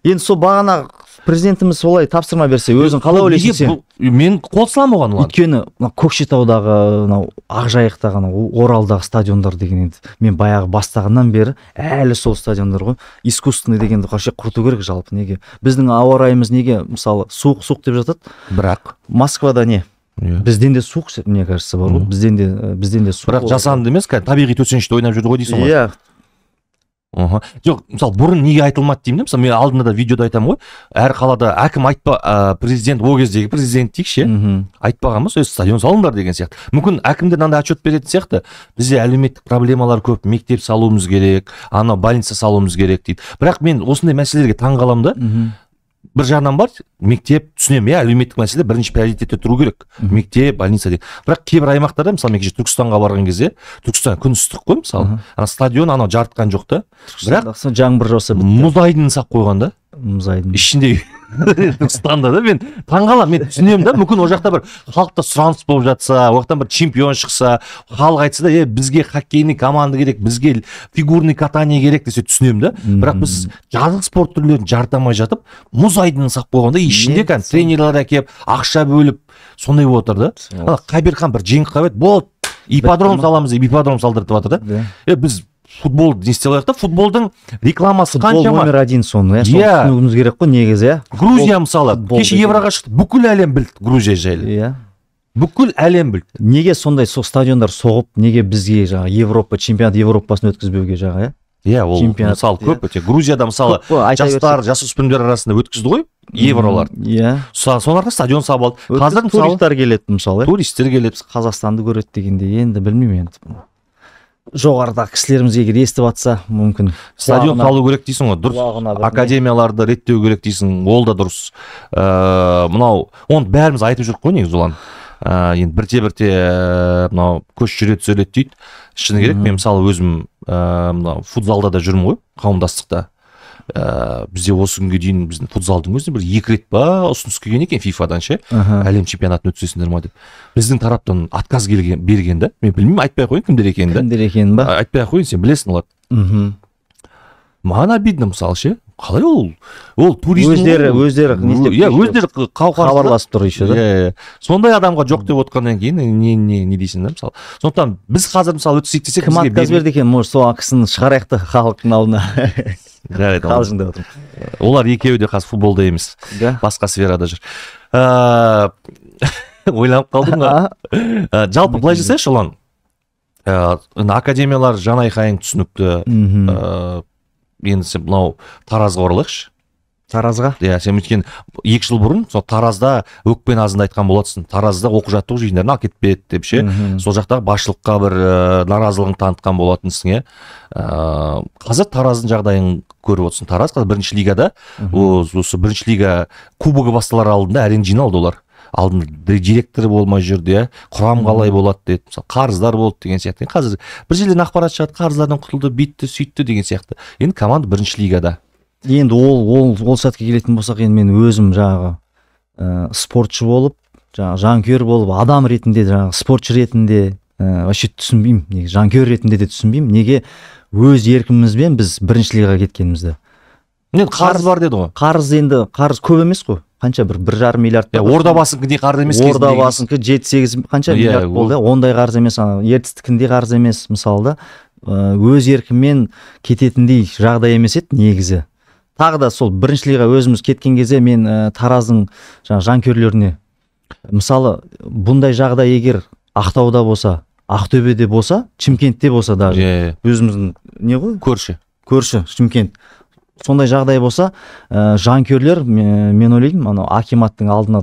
Енді сол бағана президентіміз солай тапсырма берсе, өзің қалай ойлайсың сен? Мен қол саламын оған. Өйткені Көкшетаудағы, Ақжайықтағы, Оралдағы стадиондар деген енді мен баяғы бастағаннан бері әлі сол стадиондар ғой. Искусственный дегенді қашек құрту керек жалпы, неге? Біздің ауа райымыз неге, мысалы, суық деп жатады. Бірақ Москвада не? Бізден де суық, мне кажется, бар ғой. Бізден де суық. Бірақ жасанды емес, табиғи төсеніште ойнап жүрді ғой дейсің ғой. Иә. Жоқ, мысалы бұрын неге айтылмады деймін, мысалы мен алдында да видеода айтамын ғой, әр қалада әкім президент, ол кездегі президент дейікші, айтпаған ба, стадион салыңдар деген сияқты. Мүмкін әкімдер мынандай отчет беретін сияқты, бізде әлеуметтік проблемалар көп, мектеп салуымыз керек, больница салуымыз керек дейді. Бірақ мен осындай мәселелерге таң қаламын да. Бір жағынан бар, мектеп, түсінемін, әлеуметтік мәселе бірінші приоритетте тұру керек. Мектеп, больница дейді. Бірақ кейбір аймақтарда, мысалы мен Түркістанға барған кезде, Түркістан күн ыстық қой, мысалы. Стадион жарытқан жоқ та. Бірақ жаңбыр жауса мұз айдынын сап қойған да. Мұз айдын. Ішінде Түркістанда да мен таң қаламын, мен түсінемін да, мүмкін ол жақта бір халықта сұраныс болып жатса, оқтан бір чемпион шықса, халық айтса да, бізге хоккейный команда керек, бізге фигурный катание керек десе түсінемін да. Бірақ біз жазық спорт түрлерін жартамай жатып, мұз айдынын сап қойғанда, ішінде тренерлер әкеп, ақша бөліп, сондай болып отыр да. Қайберхан бір жеңіп қабет, болды, ипподром саламыз деп ипподром салдыртып жатыр да. Біз футбол не істей алайық та, футболдың рекламасы қаншама. Футбол номер 1 соны, түсінуіміз керек қой негізі. Грузия мысалы, кеше Евроға шықты, бүкіл әлем білді Грузия жайлы. Бүкіл әлем білді. Неге сондай стадиондар соғып, неге бізге жаңа Европа, чемпионат Европасын өткізбеуге жаңа, ол мысалы көп өте. Грузияда мысалы жастар, жасөспірімдер арасында өткізді ғой, евролар. Сонарға стадион салып алды. Қазір туристер келеді мысалы. Туристер келеді. Қазақстанды көреді дегенде, енді білмеймін енді. Жоғарыдағы кісілеріміз егер естіп жатса, мүмкін стадион салу керек дейсің ғой, дұрыс. Академияларды реттеу керек дейсің, ол да дұрыс. Мынау, оны бәріміз айтып жүрік қой негізі олан. Енді бірте-бірте мынау көш жүре түседі дейді. Шыны керек, мен мысалы өзім футзалда да жүрмін ғой, қауымдастықта. Бізде осы күнге дейін біздің футзалдың өзіне бір 2 рет па ұсыныс келген екен FIFA-дан ше, әлем чемпионатын өткізесіңдер ма деп. Біздің тараптан отказ берген да. Мен білмеймін, айтпай қойын кімдер екенін да. Кімдер екенін ба? Айтпай қойын, сен білесің оларды. Маған обидно мысалы ше. Қалай ол туризм өздері хабарласып тұр еще да. Сондай адамға жоқ деп отқаннан кейін не дейсің да мысалы. Сондықтан біз қазір мысалы өтсек десек, кім отказ берді екен, может сол кісіні шығарайық та халықтың алдына. Қалжыңдап отырмын. Олар екеуі де қазір футболда емес, басқа сферада жүр. Ойланып қалдым да. Жалпы былай жасайыншы ұлан, академиялар жан айқайың түсінікті. Енді сен мынау Таразға оралайықшы. Таразға? Иә, сен өткен 2 жыл бұрын сол Таразда өкпен азында айтқан болатсың. Таразда оқу-жаттығу жиындарын әкетпеді деп ше. Сол жақтағы басшылыққа бір наразылығын танытқан болатынсың, иә. Қазір Тараздың жағдайын көріп отырсың. Тараз қазір 1-ші лигада, осы 1-ші лига кубогы басталар алдында әрең жиналды олар. Алдында директоры болмай жүрді, иә. Құрам қалай болады деді. Мысалы, қарыздар болды деген сияқты. Қазір бір жерден ақпарат шығады, қарыздардан құтылды, бүйтті, сөйтті деген сияқты. Енді команда 1-ші лигада. Енді ол сәтке келетін болсақ, енді мен өзім жаңағы спортшы болып, жаңағы жанкүйер болып, адам ретінде, жаңағы спортшы ретінде вообще түсінбеймін, неге жанкүйер ретінде де түсінбеймін, неге өз еркімізбен біз бірінші лигаға кеткенімізді. Енді қарыз бар деді ғой. Қарыз көп емес қой, қанша бір 1,5 миллиард. Ордабасыныкіндей қарыз емес. Ордабасыныкі 7-8 қанша миллиард болды, ондай қарыз емес, ертістікіндей қарыз емес, мысалы да өз еркіммен кететіндей жағдай емес еді негізі. Тағы да сол бірінші лигаға өзіміз кеткен кезде мен Тараздың жанкүйерлеріне, мысалы бұндай жағдай егер Ақтауда болса, Ақтөбеде болса, Шымкентте болса даже, өзіміздің не ғой? Көрші Шымкент. Сондай жағдай болса, жанкүйерлер, мен ойлаймын, акиматтың алдына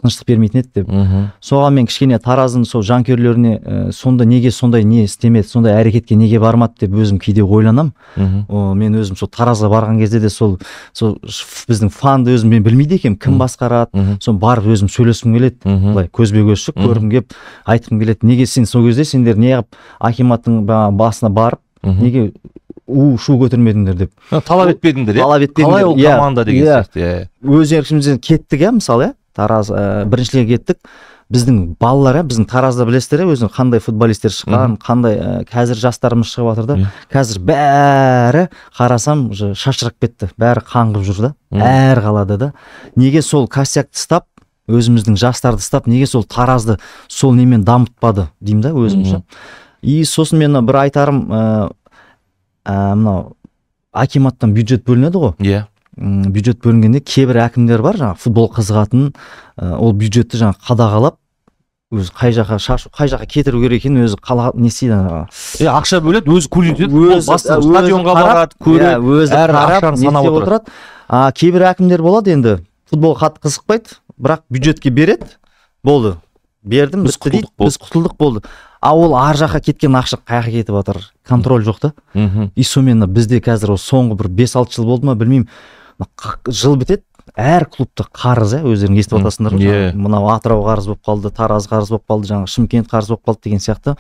тыныштық бермейтін еді деп. Соған мен кішкене Тараздың сол жанкүйерлеріне сонда неге сондай не істемеді, сондай әрекетке неге бармады деп өзім кейде ойланам. Мен өзім сол Таразға барған кезде де сол біздің фанды өзім мен білмейді екенмін, кім басқарады, сон барып өзім сөйлескім келеді, былай көзбе-көз шығып көргім келіп айтқым келеді. Неге сен сол кезде сендер неғып акиматтың басына барып, неге шу көтермедіңдер деп. Талап етпедіңдер, қалай ол команда деген сияқты. Өз еркімізден кеттік, мысалы, Тараз біріншіліге кеттік. Біздің балалар, біздің Таразда білесіздер, өзінің қандай футболистер шыққан, қандай қазір жастарымыз шығып жатыр да. Қазір бәрі қарасам шашырап кетті, бәрі қаңғып жүр да, әр қалада да. Неге сол косякты ұстап, өзіміздің жастарды ұстап, неге сол Таразды сол немен дамытпады деймін да өзімше. И сосын мен бір айтарым, мынау акиматтан бюджет бөлінеді ғой. Иә. Бюджет бөлінгенде кейбір әкімдер бар, футбол қызығатын, ол бюджетті қадағалап, өзі қай жаққа кетіру керек екенін өзі не істейді. Ақша бөледі, өзі көрсетеді, стадионға барады, көреді, әр ақшаны санап отырады. Кейбір әкімдер болады, енді футбол қатты қызықпайды, бірақ бюджетке береді, болды. Бердім, біз құтылдық болды. Ол ар жаққа кеткен ақша қайға кетіп жатыр, контроль жоқ та. И сонымен бізде қазір соңғы бір 5-6 жыл болды ма, білмеймін, жыл бітеді, әр клубта қарыз, өздерің естіп жатасыңдар ғой. Мынау Атырау қарыз болып қалды, Тараз қарыз болып қалды, жаңағы Шымкент қарыз болып қалды деген сияқты.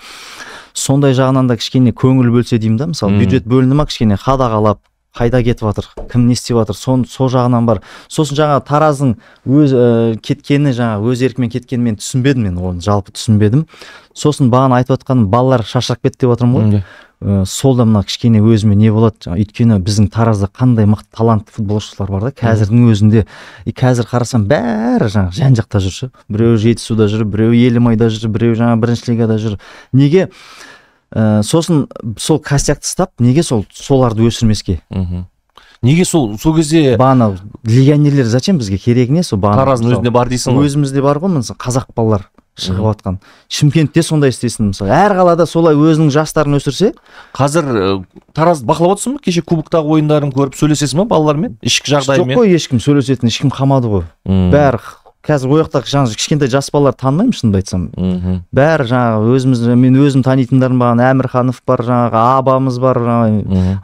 Сондай жағынан да кішкене көңіл бөлсе деймін да, мысалы бюджет бөлінді ма, кішкене қадағалап, қайда кетіп жатыр, кім не істеп жатыр, сол жағынан бар. Сосын жаңа Тараздың өз кеткені, жаңа өз еркімен кеткенін мен түсінбедім, мен оны жалпы түсінбедім. Сосын бағана айтып жатқаным, балалар шашырап кетті деп отырмын ғой. Сол да мына кішкене өзіме не болады, өйткені біздің Таразда қандай мықты талантты футболшылар бар да, қазірдің өзінде. Қазір қарасам бәрі жаңа жан-жақта жүрші. Біреу Жетісуда жүр, біреу Елімайда жүр, біреу жаңа бірінші лигада жүр. Неге? Сосын сол косякты ұстап, неге соларды өсірмеске? Неге сол кезде бағана легионерлер зачем бізге керек не? Тараздың өзінде бар дейсің ғой. Өзімізде бар ғой, қазақ балалар шығып жатқан. Шымкентте сондай істесін, мысалы. Әр қалада солай өзінің жастарын өсірсе. Қазір Таразды бақылап отырсың ба? Кеше кубоктағы ойындарын көріп сөйлесесің ба балалармен? Ішкі жағдаймен? Жоқ қой, ешкім сөйлесетін, ешкім қамады ғой. Бәрі қазір ояқтағы жаңағы кішкентай жас балалар танымаймын, шынымды айтсам. Бәрі жаңағы өзіміз, мен өзім танитындарым бар, Әмірханов бар, жаңағы Абамыз бар,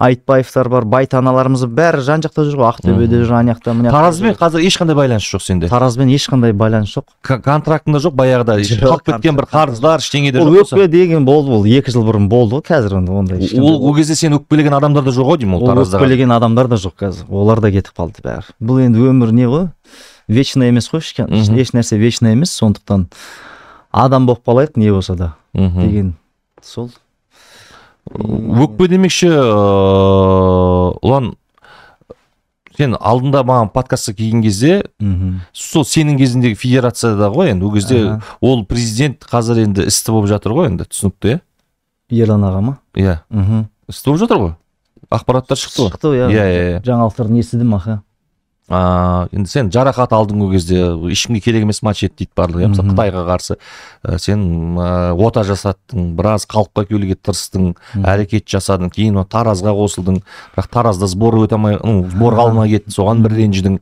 Айтбаевтар бар, Байтаналарымыз бәрі жан-жақта жүр ғой, Ақтөбеде жүр, анаяқта. Таразбен қазір ешқандай байланыс жоқ сенде? Таразбен ешқандай байланыс жоқ. Контрактында жоқ, баяғыда қалып кеткен бір қарыздар, ештеңеде жоқ. Өкпе деген болды, ол 2 жыл бұрын болды ғой, қазір ондай. Ол кезде сен өкпелеген адамдар да жоқ ғой деймін, ол Таразда. Өкпелеген адамдар да жоқ қазір. Олар да кетіп қалды бәрі. Бұл енді өмір не ғой? Вечно емес қой, еш нәрсе вечно емес, сондықтан адам болып қалайық не болса да деген сол. Өкпе демекші, ұлан, сен алдында маған подкастқа келген кезде, сол сенің кезіндегі федерацияда ғой, енді ол кезде ол президент қазір енді істі болып жатыр ғой, енді түсінікті, Ерлан аға ма? Иә, істі болып жатыр ғой, ақпараттар шықты ғой. Шықты, иә, жаңалықтарын естідім, аха. Енді сен жарақат алдың ол кезде, ешкімге керек емес матч еді дейді барлығы, мысалы Қытайға қарсы сен ота жасаттың, біраз қалыпқа келуге тырыстың, әрекет жасадың, кейін Таразға қосылдың, бірақ Таразда сбор өте алмай, сборға алмай кеттің, соған бір ренжідің.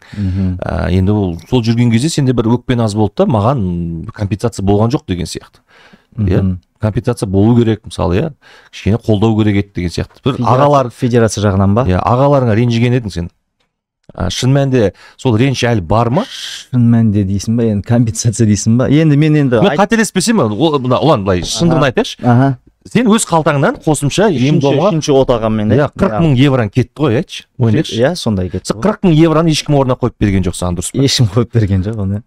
Енді сол жүрген кезде сенде бір өкпен аз болды да, маған компенсация болған жоқ деген сияқты. Компенсация болу керек, мысалы, кішкене қолдау керек еді деген сияқты. Ағалар федерация жағынан ба? Ағаларыңа ренжіген едің сен. Шын мәнде сол реніш әлі бар ма? Шын мәнде дейсің ба, енді компенсация дейсің ба? Енді мен қателеспесем, ұлан былай шындығын айтайыншы. Сен өз қалтаңнан қосымша үшінші отағанмен 40 мың евроң кетті ғой, айтшы. Иә, сондай кетті. 40 мың евроны ешкім орнына қойып берген жоқ саған, дұрыс па? Ешкім қойып берген жоқ оны.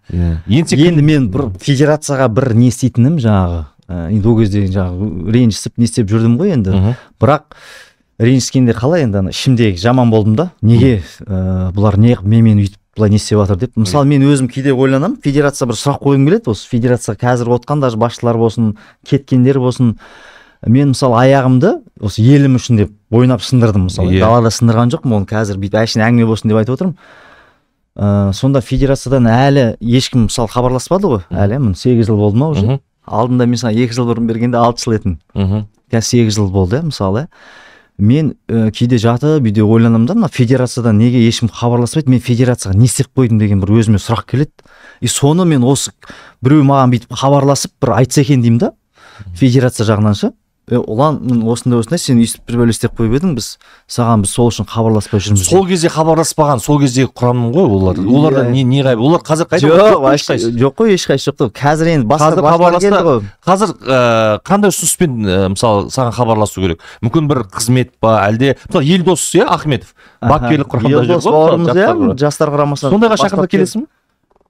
Енді мен бір федерацияға бір не істейтінім жаңағы енді ол кезде жаңағы ренжісіп не істеп жүрдім ғой енді. Бірақ ренжіскенде қалай енді ішімдегі жаман болдым да, неге бұлар менімен өйтіп былай не істеп жатыр деп. Мысалы мен өзім кейде ойланамын, федерация бір сұрақ қойғым келеді, осы федерацияға қазір отқан даже басшылар болсын, кеткендер болсын, мен мысалы аяғымды осы елім үшін деп ойнап сындырдым, мысалы далада сындырған жоқпын, оны қазір бүйтіп әшейін әңгіме болсын деп айтып отырмын. Сонда федерациядан әлі ешкім мысалы хабарласпады ғой, әлі 8 жыл болды ма уже. Алдында мысалы 2 жыл бұрын бергенде 6 жыл етін. Қазір 8 жыл болды, мысалы. Мен кейде жатып үйде ойланамын да, мына федерациядан неге ешкім хабарласпайды, мен федерацияға не істеп қойдым деген бір өзіме сұрақ келеді. И соны мен осы біреу маған бүйтіп хабарласып бір айтса екен деймін да, федерация жағынан ше. Ұлан, осындай сен өйстіп бір бөле істеп қойып едің, біз сол үшін хабарласпай жүрміз. Сол кезде хабарласпаған, сол кездегі құрамның ғой олар. Оларда не ғайып? Олар қазір қайда? Жоқ қой, ешқайсы жоқ. Қазір енді басқа келді ғой. Қазір қандай ұсыныспен мысалы саған хабарласу керек? Мүмкін бір қызмет па, әлде мысалы Елдос Ахметов бапкерлік құрамында жүр ғой. Елдос бауырымыз, жастар құрамасынан. Сондайға шақырып келесің бе?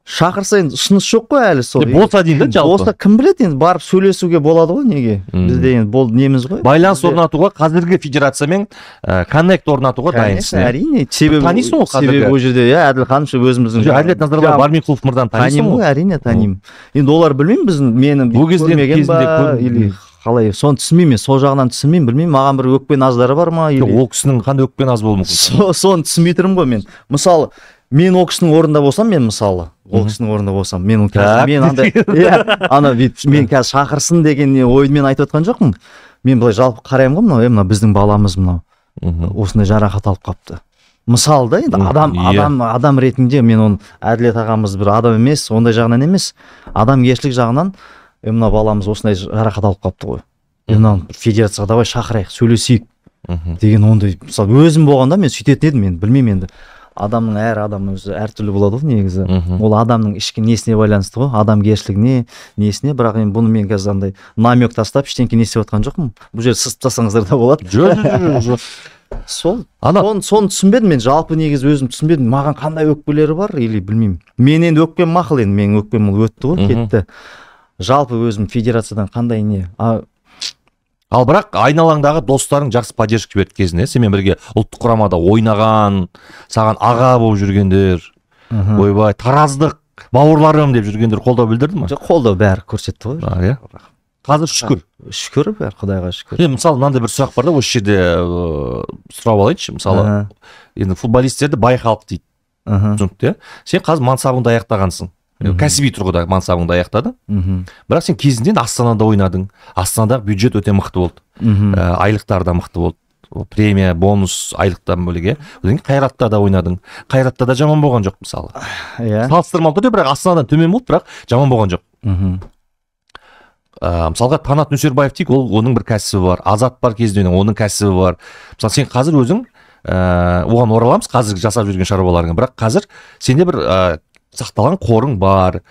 Шақырса енді ұсыныс жоқ қой әлі сол. Болса деймін да жалпы. Болса кім біледі енді, барып сөйлесуге болады ғой, неге? Бізде енді болды неміз ғой. Байланыс орнатуға қазіргі федерациямен коннект орнатуға дайынсың. Әрине, танисың ғой қазіргі. Себебі ол жерде Әділханов өзіміздің. Әділет Назарбаев Барминқұлов мырзаны танисың ғой? Әрине танимын. енді олар білмеймін біздің мені көрмеген ба или қалай, соны түсінбеймін, сол жағынан түсінбеймін, білмеймін, маған бір өкпе наздары бар ма или ол кісінің қандай өкпе назы болуы мүмкін? Соны түсінбей тұрмын ғой мен. Мысалы мен ол кісінің орнында болсам, мен мысалы ол кісінің орнында болсам, мен андай мен қазір шақырсын деген оймен айтып отқан жоқпын. Мен былай жалпы қараймын ғой, мынау біздің баламыз мынау осындай жарақат алып қапты. Мысалы да, енді адам ретінде мен оны Әділет ағамыз бір адам емес, ондай жағынан емес, адамгершілік жағынан мына баламыз осындай жарақат алып қапты ғой. Мына федерацияға давай шақырайық, сөйлесейік деген ондай. Мысалы өзім болғанда мен сөйтетін едім, мен білмеймін енді. Әр адам өзі әртүрлі болады ғой негізі. Ол адамның ішкі несіне байланысты ғой, адамгершілігіне, несіне. Бірақ енді бұны мен қазір андай намек тастап ештеңке не істеп отқан жоқпын. Бұл жерде сызып тастасаңыздар да болады. Жоқ. Соны түсінбедім мен, жалпы негізі өзім түсінбедім. Маған қандай өкпелері бар или білмеймін. Мен енді өкпем мақұл, енді менің өкпем ол өтті ғой, кетті. Жалпы өзім федерациядан қандай не. Ал бірақ айналаңдағы достарың жақсы поддержка берді кезінде, сенімен бірге ұлттық құрамада ойнаған, саған аға болып жүргендер, ойбай, тараздық, бауырларым деп жүргендер қолдау білдірді ма? Жоқ, қолдау бәрі көрсетті ғой. Қазір шүкір. Шүкір, бәрі Құдайға шүкір. Мысалы, мынандай бір сұрақ бар да, осы жерде сұрап алайыншы, мысалы, енді футболистерді байқалып дейді. Түсінікті, сен қазір мансабыңды аяқтағансың. Кәсіби тұрғыда мансабыңды аяқтадың. Бірақ сен кезінде Астанада ойнадың. Астанадағы бюджет өте мықты болды. Айлықтар да мықты болды. Премия, бонус, айлықтан бөлек, одан кейін Қайратта да ойнадың. Қайратта да жаман болған жоқ, мысалы. Салыстырмалы түрде, бірақ Астанадан төмен болды, бірақ жаман болған жоқ. Мысалға Танат Нөсербаев дейік, оның бір кәсібі бар. Азат бар кезінде, оның кәсібі бар. Мысалы, сен қазір өзің оған ораламыз, қазір жасап жүрген шаруаларыңа, бірақ қазір сенде бір сақталған қорың бар,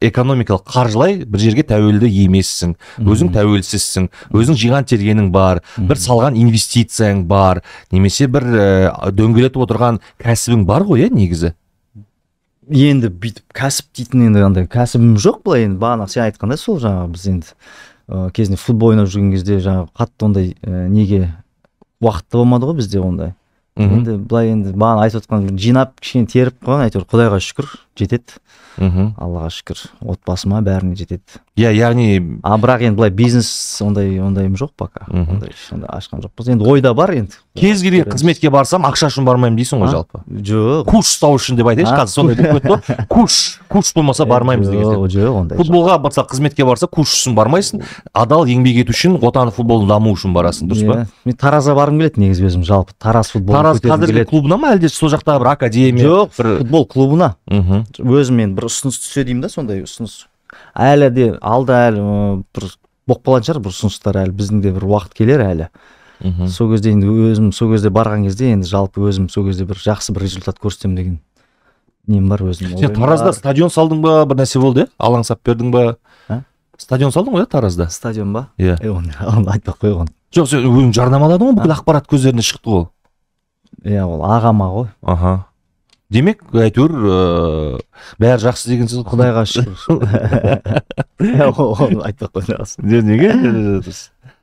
экономикалық қаржылай бір жерге тәуелді емессің, өзің тәуелсізсің, өзің жиған тергенің бар, бір салған инвестицияң бар, немесе бір дөңгелетіп отырған кәсібің бар ғой, негізі? Енді бүйтіп кәсіп дейтін енді андай кәсібім жоқ былай, енді бағана сен айтқандай сол жаңағы біз енді кезінде футбол ойнап жүрген кезде жаңағы қатты ондай неге уақытты болмады ғой бізде ондай. Енді былай енді бағана айтып отқан жинап кішкене теріп қойған, әйтеуір Құдайға шүкір жетеді. Аллаға шүкір, отбасыма бәріне жетеді. Яғни бірақ енді былай бизнес ондайым жоқ пока. Ондай ашқан жоқпыз. Енді ойда бар енді. Кез келген қызметке барсам, ақша үшін бармаймын дейсің ғой жалпы? Жоқ. Курс ұстау үшін деп айтайыншы, қазір сондай деп кетті ғой. Курс болмаса бармаймыз деген. Жоқ, ондай. Футболға барса, қызметке барса, курс үшін бармайсың. Адал еңбек ету үшін, отандық футболдың дамуы үшін барасың, дұрыс па? Мен Таразға барғым келеді негізі өзім, жалпы Тараз футбол. Тараз қазіргі клубына ма, әлде сол жақтағы бір академия? Жоқ, футбол клубына. Өзім мен бір ұсыныс түсе деймін да, сондай ұсыныс. Әлі де алда әлі бір болып қалған шығар, бір ұсыныстар әлі біздің де бір уақыт келер әлі. Сол кезде енді өзім сол кезде барған кезде енді жалпы өзім сол кезде бір жақсы бір результат көрсетемін деген нем бар өзім. Сен Таразда стадион салдың ба, бір нәрсе болды, алаң сап бердің ба? Стадион салдың ғой Таразда? Стадион ба? Иә. Оны айтпай қойған. Жоқ, сен өзің жарнамаладың ғой, бүкіл ақпарат көздеріне шықты ғой. Иә, ол ағама ғой. демек әйтеуір бәрі жақсы деген сөз. Құдайға шүкір. Оны айтпай ақ қойыңыз. Неге?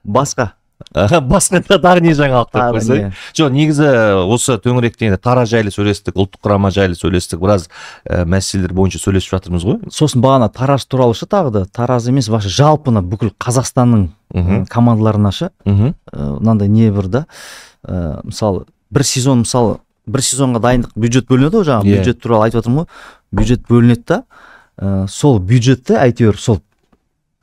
Басқа Басқа тағы не жаңалықтар қойсай? Жоқ, негізі осы төңіректе енді Тараз жайлы сөйлестік, ұлттық құрама жайлы сөйлестік, біраз мәселелер бойынша сөйлесіп жатырмыз ғой. Сосын бағана Тараз туралы шы тағы да, Тараз емес, вообще жалпына бүкіл Қазақстанның командаларына шы, мынандай не бір да, мысалы бір сезонға дайындық бюджет бөлінеді ғой, жаңағы бюджет туралы айтып отырмын ғой, бюджет бөлінеді да, сол бюджетті әйтеуір сол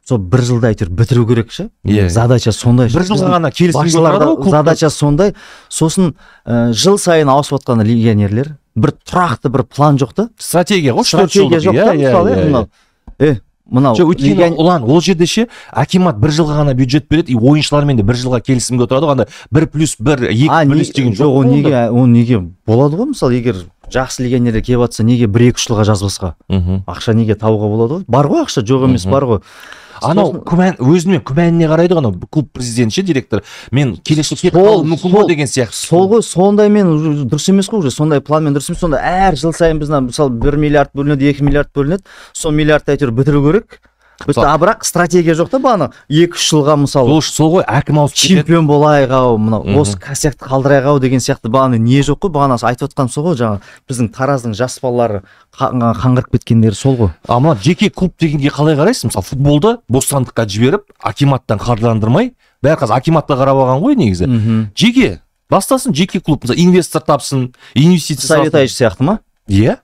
бір жылда әйтеуір бітіру керек ше. Задача сондай. Бір жылға ғана келісімге отырады ғой. Задача сондай. Сосын жыл сайын ауысып жатқан легионерлер, бір тұрақты бір план жоқ та. Стратегия ғой, стратегия жоқ та. Мынау өйткені ұлан ол жерде ше акимат бір жылға ғана бюджет береді, ойыншылармен де бір жылға келісімге отырады, анда 1+1, 2+ деген жоқ. Ол неге болады ғой, мысалы егер жақсы легионерлер келіп жатса, неге 1-2 жылға жазбасқа? Ақша неге табуға болады ғой? Бар ғой ақша, жоқ емес, бар ғой. Анау өзімен күмәніне қарайды ғой, клуб президенті, директор, мен келешекте мүмкін бо деген сияқты. Сол ғой, сондаймен дұрыс емес қой, сондай планмен дұрыс емес. Сонда әр жыл сайын біз мысалы 1 миллиард бөлінеді, 2 миллиард бөлінеді, сол миллиардты әйтеуір бітіру керек. Бірақ стратегия жоқ та бағана 2-3 жылға мысалы. Сол ғой, әкім ауысып кетеді. Чемпион болайық ау, мынау осы косякты қалдырайық ау деген сияқты бағана не жоқ қой, бағанасы айтып отқан сол ғой, жаңа біздің Тараздың жас балалары қаңғырып кеткендері сол ғой. Мына жеке клуб дегенге қалай қарайсыз? Мысалы футболды бостандыққа жіберіп, акиматтан қаржыландырмай, бәрі қазір акиматқа қарап алған ғой негізі. Жеке бастасын, жеке клуб, мысалы инвестор тапсын, инвестиция салсын. Совет сияқты ма? Иә.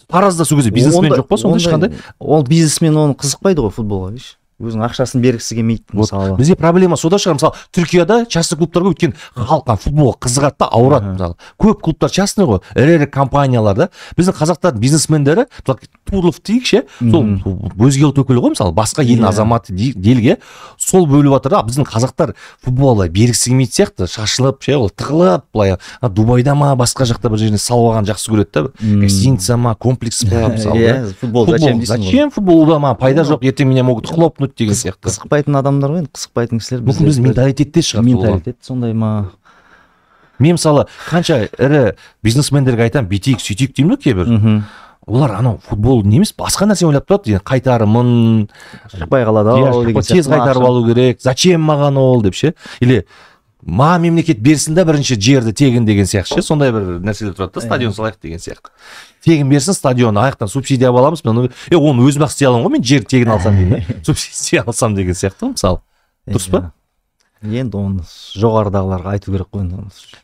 Таразда сол кезде бизнесмен жоқ па сонда ешқандай? Ол бизнесмен оны қызықпайды ғой футболға, видишь. Өзінің ақшасын бергісі келмейді мысалы. Бізде проблема сода шығар. Мысалы Түркияда частный клубтарға өткен халыққа футболға қызығады да, ауырады мысалы. Көп клубтар частный ғой, ірі компаниялар да. Біздің қазақтардың бизнесмендері, Турлов дейік ше, сол өзге ұлт өкілі ғой, мысалы басқа елдің азаматы делге сол бөліп жатыр да. Біздің қазақтар футболға бергісі келмейді сияқты, шашылып ше, ол тығылып былай Дубайда ма, басқа жақта бір жеріне салып алған жақсы көреді да. Гостиница ма, комплекс па мысалы. Футбол зачем дейсің ғой? Зачем футболда ма, пайда жоқ, ертең меня могут хлопнуть деген сияқты. Қызықпайтын адамдар ғой, қызықпайтын кісілер. Мүмкін біздің менталитетте шығар. Менталитет сондай ма? Мен мысалы қанша ірі бизнесмендерге айтамын, бүйтейік сөйтейік деймін ғой кейбір. Олар анау футбол немес, басқа нәрсе ойлап тұрады, қайтарымын шықпай қалады ау деген сияқты. Тез қайтарып алу керек, зачем маған ол деп ше. Или маған мемлекет берсін да бірінші жерді тегін деген сияқты ше. Сондай бір нәрселер тұрады да, стадион салайық деген сияқты. Тегін берсін стадион, аяқтан субсидия аламыз, оны өзім ақ істей аламын ғой, мен жер тегін алсам деген, субсидия алсам деген сияқты мысалы. Дұрыс па? Енді оны жоғарыдағыларға айту керек қой.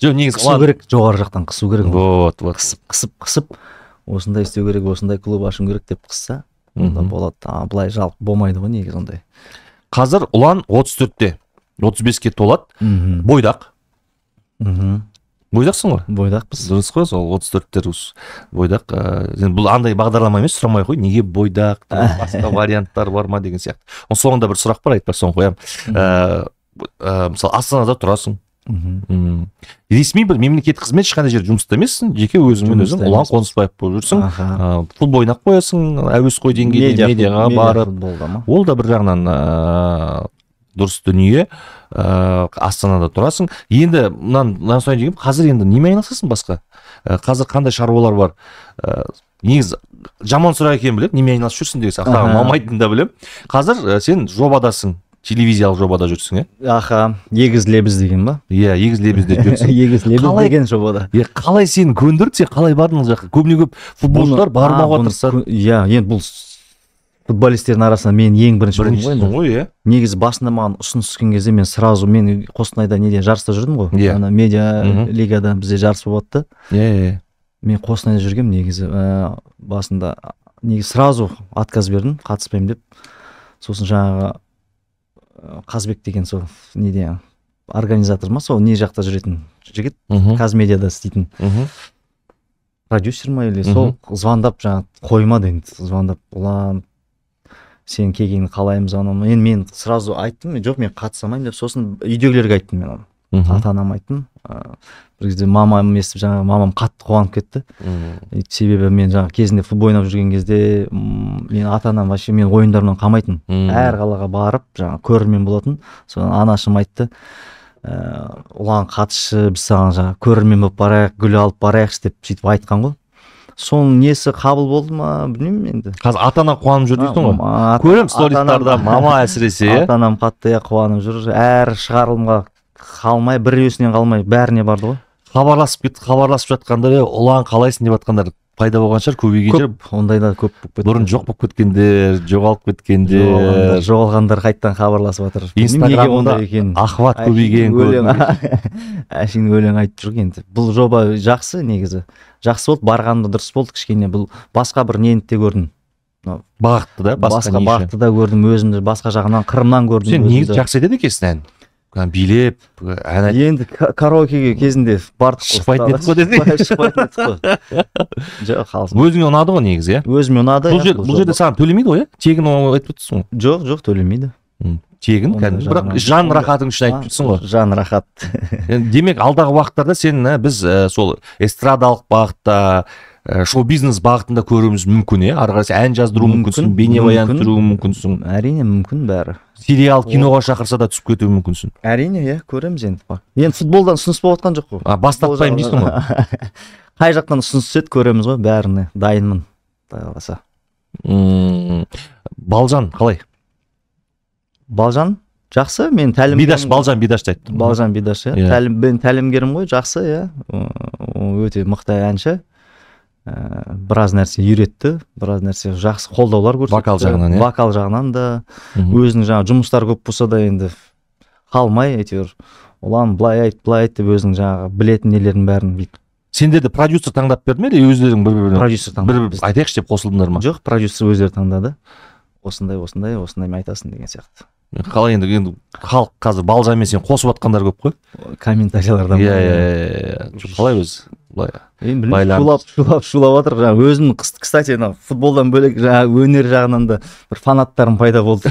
Жоқ, негізі қысу керек, жоғары жақтан қысу керек. Вот. Қысып, осындай істеу керек, осындай клуб ашу керек деп қысса, онда болады. Былай жалпы болмайды ғой негізі ондай. Қазір ұлан 34-те, 35-ке толады, бойдақ. Бойдақсың ғой? Бойдақпыз. Дұрыс қой, сол 34-тер бойдақ. Бұл андай бағдарлама емес, сұрамай қой, неге бойдақ, басқа варианттар бар ма деген сияқты. Оның соңында бір сұрақ бар, айтпақ соң қоям. Мысалы Астанада тұрасың, ресми бір мемлекеттік қызмет ешқандай жерде жұмыста емессің, жеке өзіңмен өзің Ұлан Қонысбаев болып жүрсің, футбол ойнап қоясың, әуесқой деңгейде медиаға барып, ол да бір жағынан дұрыс дүние. Астанада тұрасың. Енді мынаны сұрайын дегенім, қазір енді немен айналысасың басқа? Қазір қандай шаруалар бар? Негізі жаман сұрақ екенін білем, немен айналысып жүрсің деген сияқты, мамайтын да білем. Қазір сен жобадасың, телевизиялық жобада жүрсің, Егіз лебіз деген ба? Иә, егіз лебізде жүрсің. Егіз лебіз деген жобада. Қалай сені көндірді, сен қалай бардың ол жаққа? Көбіне көп футболшылар бармауға тырысады. Иә, енді бұл футболистердің арасында мен ең бірінші ғой, иә. Негізі басында маған ұсыныс түскен кезде мен Қостанайда неде жарыста жүрдім ғой. Ана медиа лигада бізде жарыс болып жатты. Иә. Мен Қостанайда жүргем негізі басында сразу отказ бердім, қатыспаймын деп. Сосын жаңағы Қазбек деген сол неде организатор ма, сол не жақта жүретін жігіт, Қазмедиада істейтін продюсер ма или сол звондап жаңа қоймады енді, звондап Ұлан сен келгенін қалаймыз анау. Енді мен сразу айттым, жоқ мен қатысамаймын деп, сосын үйдегілерге айттым мен оны. Ата-анам айттым. Бір кезде мамам естіп, жаңағы мамам қатты қуанып кетті. Себебі мен жаңағы кезінде футбол ойнап жүрген кезде мен ата-анам вообще мен ойындарымнан қалмайтын. Әр қалаға барып, жаңағы көрермен болатын. Содан анашым айтты, Ұлан қатысшы, біз саған жаңағы көрермен болып барайық, гүл алып барайықшы деп сөйтіп айтқан ғой. соның несі қабыл болды ма білмеймін енді. Қазір ата-ана қуанып жүр дейсің ғой. Көрем стористарда мама әсіресе. Ата-анам қатты қуанып жүр. Әр шығарылымға қалмай, біреуісінен қалмай бәріне барды ғой. Хабарласып жатқандар, ұлан қалайсың деп жатқандар пайда болған шығар, көбейген шығар. Ондайда көп болып кетті. Бұрын жоқ болып кеткендер, жоғалып кеткендер, жоғалғандар қайттан хабарласып жатыр. Инстаграмда ахват көбейген әшейін өлең айтып жүр енді. Бұл жоба жақсы негізі. Жақсы болды, барғанымда дұрыс болды кішкене. Бұл басқа бір нені де көрдім. Бағытты да, басқа бағытты да көрдім, өзімді басқа жағынан, қырымнан көрдім. Сен негізі жақсы айтады екенсің ән. Билеп, ән айтып. Енді караокеге кезінде бардық қой. Шықпайтын едік қой десең. Шықпайтын едік қой. Жоқ, қалсын. Өзіңе ұнады ғой негізі, иә? Өзіме ұнады. Бұл жерде саған төлемейді ғой, иә? Тегін айтып отырсың ғой. Жоқ, төлемейді. Тегін, бірақ жан рахатың үшін айтып тұрсың ғой. Жан рахат. Демек, алдағы уақыттарда сен біз сол эстрадалық бағытта, шоу-бизнес бағытында көруіміз мүмкін, иә? Ары қарай ән жаздыру мүмкінсің, бейнебаян түсіру мүмкінсің. Әрине мүмкін бәрі. Сериал, киноға шақырса да түсіп кетуі мүмкінсің. Әрине, иә, көреміз енді. Енді футболдан ұсыныс болып жатқан жоқ қой. Бастатпаймын дейсің ғой. Қай жақтан ұсыныс түседі көреміз ғой, бәріне дайынмын. Құдай қаласа. Балжан қалай? Балжан жақсы, мен тәлімгерім. Бидаш, Балжан Бидашты айттым. Балжан Бидаш, иә. Мен тәлімгерім ғой, жақсы, иә. Өте мықты әнші. Біраз нәрсе үйретті, біраз нәрсе жақсы қолдаулар көрсетті. Вокал жағынан, иә. Вокал жағынан да, өзінің жаңа жұмыстар көп болса да енді қалмай, әйтеуір ұлан былай айт деп өзінің жаңағы білетін нелерін бәрін бүйтіп. Сендерді продюсер таңдап берді ме, или өздерің бір-біріне? Продюсер таңдады. Бір айтайықшы деп қосылдыңдар ма? Жоқ, продюсер өздері таңдады. Осындай айтасың деген сияқты. Қалай енді халық қазір Балжанмен сен қосып жатқандар көп қой? Комментариялардан. Иә. Қалай өзі? Шулап жатыр. Өзім, кстати, футболдан бөлек өнер жағынан да бір фанаттарым пайда болды.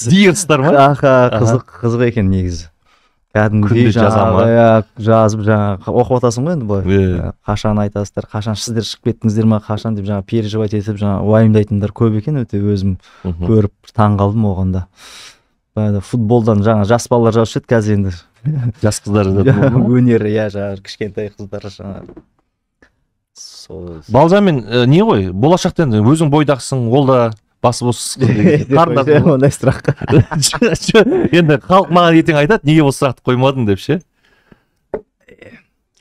Диерстар ма? Қызық екен негізі. Кәдімгідей жазып оқып атасың ғой енді былай. Қашан айтасыздар, қашан сіздер шығып кеттіңіздер ма, қашан деп переживать етіп уайымдайтындар көп екен, өте өзім көріп таң қалдым оғанда. Футболдан жас балалар жазып еді қазір енді. Жас қыздар өнер, кішкентай қыздар Балжанмен не ғой, болашақта енді өзің бойдақсың, ол да басы бос ондай сұрақ. Енді халық маған ертең айтады, неге осы сұрақты қоймадың деп ше?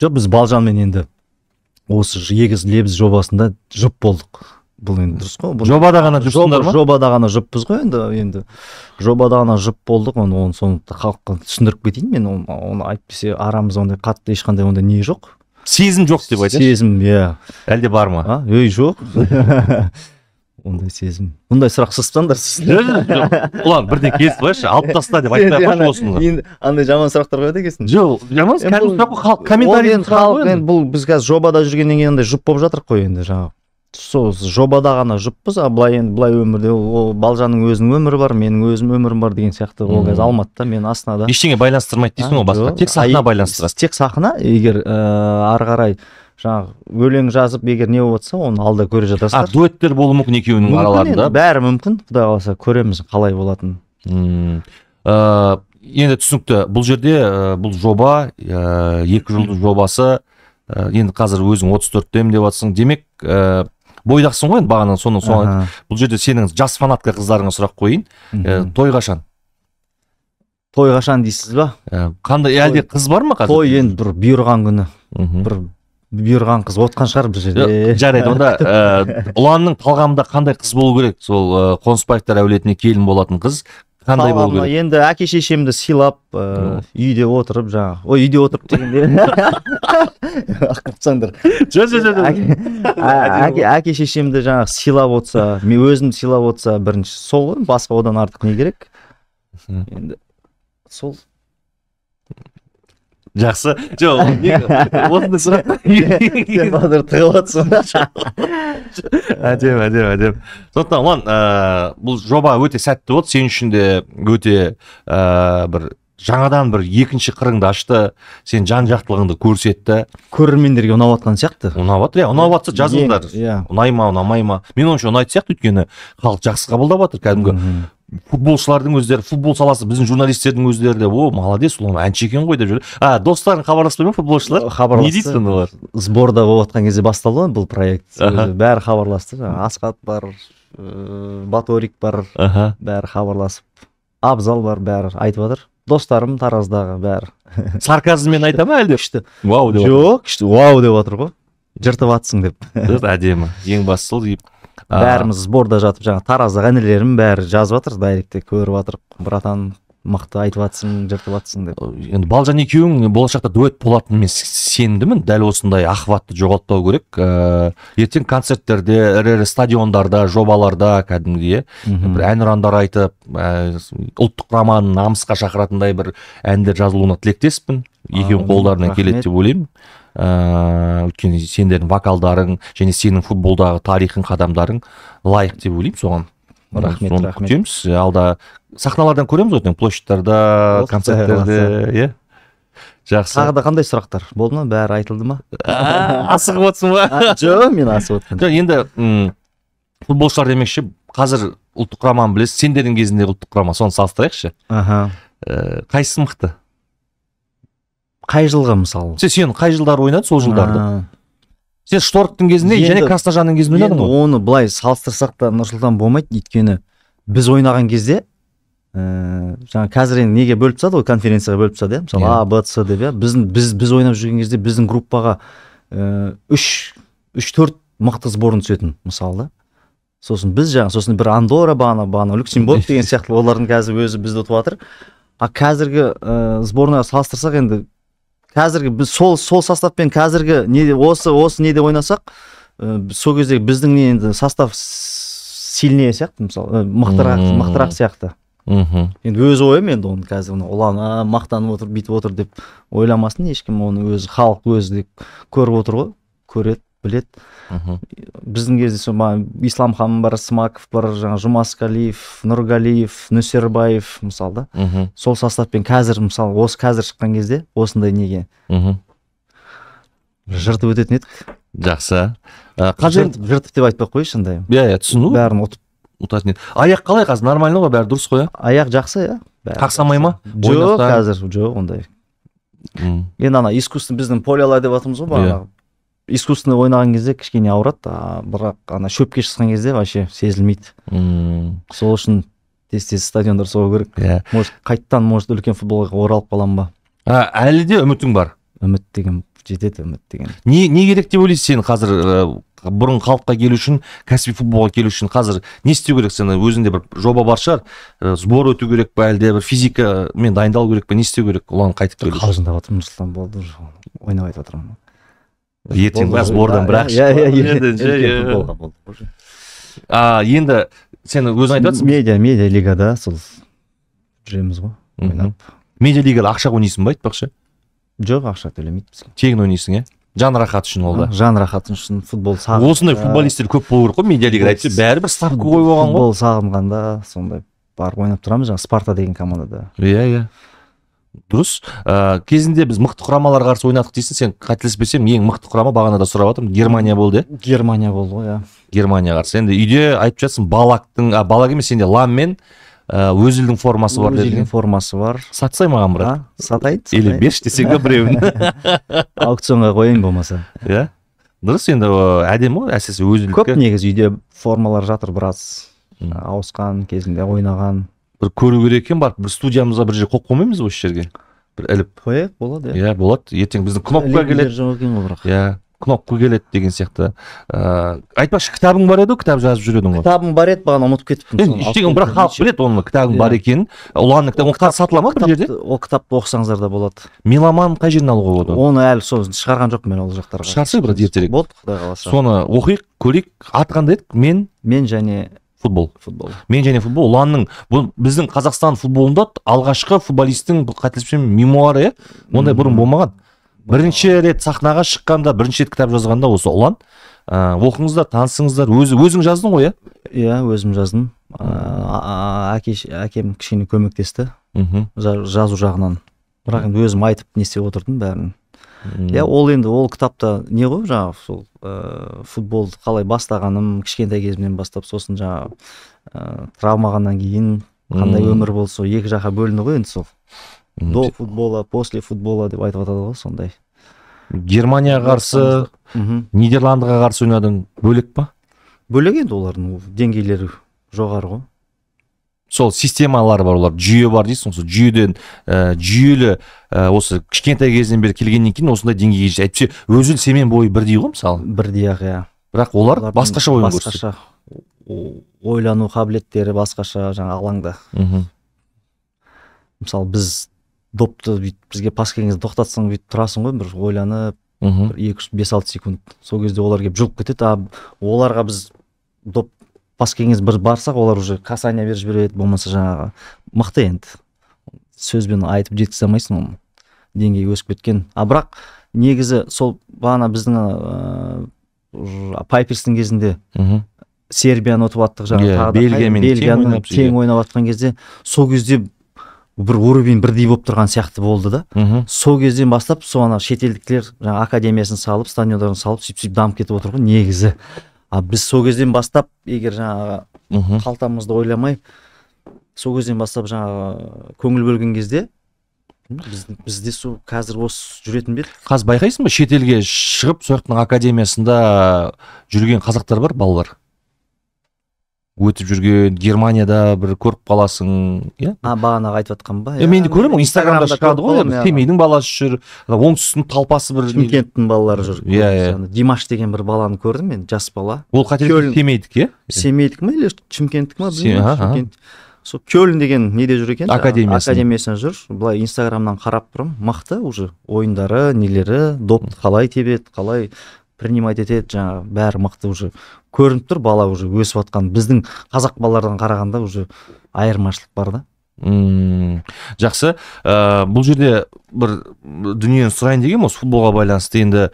Жоқ, біз Балжанмен енді осы егіз лебіз жобасында жұп болдық. Бұл енді дұрыс қой. Жобада ғана жұпсыңдар ма? Жобада ғана жұппыз ғой енді. Жобада ғана жұп болдық, оны соны халыққа түсіндіріп кетейін мен, оны айтпесе арамызда ондай қатты ешқандай ондай не жоқ. Сезім жоқ деп айтайын. Сезім, иә. Әлде бар ма? Жоқ. Ондай сезім. Бұндай сұрақ сызсаңдар сіз. Ұлан, бірден келіп қойшы, алып таста деп айтпай қойшы осыны. Енді андай жаман сұрақтар қояды екенсің. Жоқ, жаман сұрақ комментарий қой. Бұл біз қазір жобада жүргеннен кейін андай жұп болып жатыр қой енді жаңағы. Сол жобада ғана жұппыз, былай өмірде ол Балжанның өзінің өмірі бар, менің өзім өмірім бар деген сияқты. Ол қазір Алматыда, мен Астанада. Ештеңе байланыстырмайды дейсің ғой басқа. Тек сахна байланыстырасыз. Тек сахна, егер ары қарай жаңағы өлең жазып егер не болып жатса, оны алда көре жатасыздар. Дуэттер болуы мүмкін екеуінің араларында. Бәрі мүмкін, Құдай қаласа көреміз қалай болатынын. Енді түсінікті, бұл жерде бұл жоба 2 жылдық жобасы, енді қазір өзің 34-темін деп жатсың. Демек бойдақсың ғой енді бағана соны. Бұл жерде сенің жас фанатка қыздарыңа сұрақ қойын. Той қашан? Той қашан дейсіз ба? Қандай әлде қыз бар ма қазір? Той енді бір бұйырған күні. Бір бұйырған қыз отқан шығар бұл жерде. Жарайды, онда ұланның талғамында қандай қыз болу керек? Сол Қонысбаевтар әулетіне келін болатын қыз қандай болу керек? Енді әке шешемді сыйлап, үйде отырып үйде отырып дегенде ақыртсаңдар. Әке шешемді сыйлап отса, мен өзімді сыйлап отса, бірінші сол ғой, басқа одан артық не керек? Енді сол жақсы. Жоқ, осындай сұрақ. Сен базар тығып атсың. Әдем. Сондықтан, Ұлан, бұл жоба өте сәтті болды. Сен үшін де өте бір жаңадан бір екінші қырыңды ашты. Сен жан-жақтылығыңды көрсетті. Көрермендерге ұнап жатқан сияқты. Ұнап жатса жазыңдар. Ұнай ма, ұнамай ма? Мен ойымша ұнайды сияқты, өйткені халық жақсы қабылдап жатыр кәдімгі. футболшылардың өздері, футбол саласы біздің журналистердің өздері де о молодец ол әнші екен ғой деп жүр. Достарың хабарласпай ма футболшылар? Хабарласты. Не дейді олар? Сборда болып жатқан кезде басталды бұл проект. Бәрі хабарласты. Асқат бар, Баторик бар, бәрі хабарласып. Абзал бар, бәрі айтып жатыр. Достарым Тараздағы бәрі. Сарказммен айта ма әлде? Күшті. Вау деп. Жоқ, күшті. Вау деп жатыр ғой. Жыртып атсың деп. Әдемі. Ең бастысы ол deyip. Бәріміз сборда жатып, жаңа Тараздағы інілерім бәрі жазып жатыр, дайректте көріп жатыр. Братан мықты айтып атсың, жыртып атсың деп. Енді Балжан екеуің болашақта дуэт болатынын мен сендімін. Дәл осындай ахватты жоғалтпау керек. Ертең концерттерде, ірі стадиондарда, жобаларда кәдімгідей бір әнұрандар айтып, ұлттық құраманы намысқа шақыратындай бір әндер жазылуына тілектеспін. Екеуің қолдарынан келеді деп ойлаймын. Өйткені сендердің вокалдарың және сенің футболдағы тарихың, қадамдарың лайық деп ойлаймын соған. Рахмет. Күтеміз. Алда сахналардан көреміз өткен площадьтарда, концерттерде, жақсы. Тағы да қандай сұрақтар болды ма? Бәрі айтылды ма? Асығып отырсың ба? Жоқ, мен асығып отырмын. Енді футболшылар демекші, қазір ұлттық құраманы білесіз, сендердің кезінде ұлттық құрама, соны салыстырайықшы. Қайсысы мықты? Қай жылғы мысалы? Сен қай жылдар ойнады, сол жылдарды? Сен Шторктың кезінде және Красножанның кезінде ойнадың ғой? Оны былай салыстырсақ та Нұрсұлтан болмайды, өйткені біз ойнаған кезде жаңа қазір енді неге бөліп тастады ғой, конференцияға бөліп тастады, мысалы А, Б, С деп, біз ойнап жүрген кезде біздің группаға 3-4 мықты сборын түсетін мысалы да. Сосын біз сосын бір Андорра бағана Люксембург деген сияқты олардың қазір өзі бізді ұтып жатыр. Қазіргі сборныйға салыстырсақ енді қазіргі біз сол составпен қазіргі осы неде ойнасақ, сол кездегі біздің енді состав сильнее сияқты, мысалы мықтырақ сияқты. Енді өз ойым енді оны қазір ұлан мақтанып отыр, бүйтіп отыр деп ойламасын ешкім, оны өзі халық өзі көріп отыр ғой, көреді, біледі. Біздің кезде Исламхан бар, Смаков бар, жаңа Жумасқалиев, Нұрғалиев, Нөсербаев мысалы да. Сол составпен қазір мысалы осы қазір шыққан кезде осындай неге жыртып өтетін едік. Жақсы. Жыртып деп айтпай ақ қойшы шындай. Түсіну. Бәрін ұтатын еді. Аяқ қалай қазір? Нормально ғой, бәрі дұрыс қой? Аяқ жақсы, қақсамай ма? Жоқ, қазір жоқ ондай. Енді искусство біздің полялар деп атымыз ғой, искусственно ойнаған кезде кішкене ауырады, бірақ шөпке шыққан кезде вообще сезілмейді. Сол үшін тез стадиондар соғу керек. Может қайттан үлкен футболға оралып қалам ба? Әлі де үмітің бар? Үміт деген жетеді, үміт деген. Не керек деп ойлайсың сен қазір бұрын халыққа келу үшін, кәсіби футболға келу үшін қазір не істеу керек? Сен өзіңде бір жоба бар шығар, сбор өту керек па, әлде бір физикамен дайындалу керек па, не істеу керек? Оланы қайтып келу. Қалжыңдап отырмын, Нұрсұлтан болды, ойнап айтып отырмын. Ертең сбордан бірақ енді сен өзің айтып жатсың? Медиа лигада сол жүреміз ғой, ойнап. Медиа лигада ақша ойнайсың ба, айтпақшы? Жоқ, ақша төлемейді бізге. Тегін ойнайсың, жан рахат үшін ол да. Жан рахат үшін футбол сағынғанда. Осындай футболисттер көп болу керек қой, медиа лигада әйтсе бәрібір ставка қойып алған ғой. Футбол сағынғанда сондай барып ойнап тұрамыз, жаңа Спарта деген командада. Дұрыс. Кезінде біз мықты құрамаларға қарсы ойнадық дейсің, сен қателеспесем ең мықты құрама бағанада сұрап жатырмын, Германия болды. Германия болды ғой, Германия қарсы. Енді үйде айтып жатсың, Балак емес, сенде Ламмен өзілдің формасы бар деді. Өзілдің формасы бар. Сатсай маған брат. Сатайын. Или берші десең де біреуін. Аукционға қойын болмаса. Дұрыс, енді әдемі ғой, әсіресе өзілдікке. Көп негіз үйде формалар жатыр, біраз ауысқан кезінде ойнаған. Бір көру керек екен, бар, бір студиямызға бір жер қойып қоймаймыз ғой осы жерге. Бір іліп. Қояйық, болады. Болады. Ертең біздің кнопка келеді. Кнопка келеді деген сияқты. Айтпақшы, кітабың бар еді, кітап жазып жүредің ғой. Кітабың бар еді, бағана ұмытып кетіппін. Ештеңе, бірақ халық біледі оның кітабың бар екенін. Ұланның кітабы, ол сатыла ма бір жерде? Ол кітапты оқысаңыздар да болады. Меломан қай жерден алуға болады? Оны әлі сол шығарған жоқпын мен ол жақтарға. Шығарсай бір ертерек. Болды, Құдай қаласа. Соны оқиық, көрейік. Аты қандай еді? Мен және футбол. Мен және футбол. Ұланның біздің Қазақстан футболында алғашқы футболистің қателеспесем мемуары, ондай бұрын болмаған. Бірінші рет сахнаға шыққанда, бірінші рет кітап жазғанда осы Ұлан. Оқыңыздар, танысыңыздар. Өзің жаздың ғой, өзім жаздым. Әкем кішкене көмектесті жазу жағынан. Бірақ енді өзім айтып не істеп отырдым бәрін. Ол кітапта не ғой, жаңағы сол футболды қалай бастағаным, кішкентай кезімнен бастап, сосын жаңағы травмағаннан кейін қандай өмір болса екі жаққа бөлінді ғой енді сол до футбола после футбола деп айтып жатады ғой сондай. Германияға қарсы Нидерландыға қарсы ойнадың, бөлек па? Бөлек енді олардың деңгейлері жоғары ғой. Сол системалары бар, олар жүйе бар дейсің, сол жүйеден жүйелі осы кішкентай кезден бері келгеннен кейін осындай деңгейге жетті. Әйтпесе өзіл семен бойы бірдей ғой мысалы. Бірдей ақ, иә. Бірақ олар басқаша ойын көрсетеді. Ойлану қабілеттері басқаша жаңа алаңда. Мысалы біз допты бізге пас келген кезде тоқтатсаң бүйтіп тұрасың ғой, бір ойланып, 2-5-6 секунд. Сол кезде олар келіп жұлып кетеді. Оларға біз доп пас келген кезде бір барсақ, олар уже касание беріп жібереді, болмаса жаңағы мықты енді. Сөзбен айтып жеткізе алмайсың, оның деңгейі өсіп кеткен. Бірақ негізі сол бағана біздің Пайперстің кезінде Сербияны ұтып аттық, жаңағы Бельгияны тең ойнап атқан кезде, сол кезде бір уровень бірдей болып тұрған сияқты болды да. Сол кезден бастап соны шетелдіктер жаңа академиясын салып, стадиондарын салып, сөйтіп дамып кетіп отыр ғой негізі. Біз сол кезден бастап, егер жаңағы қалтамызды ойламай, сол кезден бастап жаңағы көңіл бөлген кезде бізде сол қазір осы жүретін бе? Қазір байқайсың ба, шетелге шығып, сояқтың академиясында жүрген қазақтар бар, балалар? Өтіп жүрген, Германияда бір көріп қаласың, иә? Бағана айтып жатқан ба? Мен де көремін, Инстаграмда шығады ғой, Семейдің баласы жүр, оңтүстіктің талпасы бір. Шымкенттің балалары жүр. Димаш деген бір баланы көрдім мен, жас бала. Ол қателік Семейдік, иә? Семейдік ма, или Шымкенттік ма? Шымкент. Сол Кёльн деген неде жүр екен? Академиясында жүр. Былай Инстаграмнан қарап тұрым, мықты уже ойындары, нелері, допты қалай тебеді, қалай принимать етеді, жаңағы бәрі мықты уже көрініп тұр, бала уже өсіп жатқан. Біздің қазақ балалардан қарағанда уже айырмашылық бар да. Жақсы. Бұл жерде бір дүниені сұрайын деген осы футболға байланысты. Енді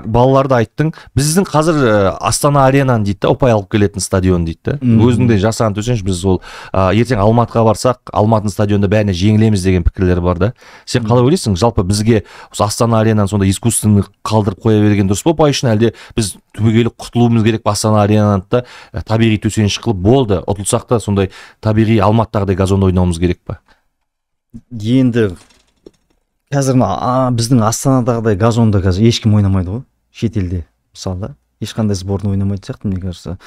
балаларды айттың. Біздің қазір Астана Аренаны дейді, ұпай алып келетін стадион дейді. Өзіңде жасаған төсенші, біз ол ертең Алматыға барсақ, Алматының стадионда бәріне жеңілеміз деген пікірлер бар да. Сен қалай ойлайсың? Жалпы бізге осы Астана Аренаны сонда искусственный қалдырып қоя берген дұрыс па, ұпай үшін, әлде біз түбегейлі құтылуымыз керек па? Астана Аренаны да табиғи төсеніш қылып болды, ұтылсақ та сондай табиғи Алматыдағыдай газонда ойнауымыз керек па? Енді қазір біздің Астанадағыдай газонда қазір ешкім ойнамайды ғой, шетелде мысалы, ешқандай сборный ойнамайды сияқты, мне кажется.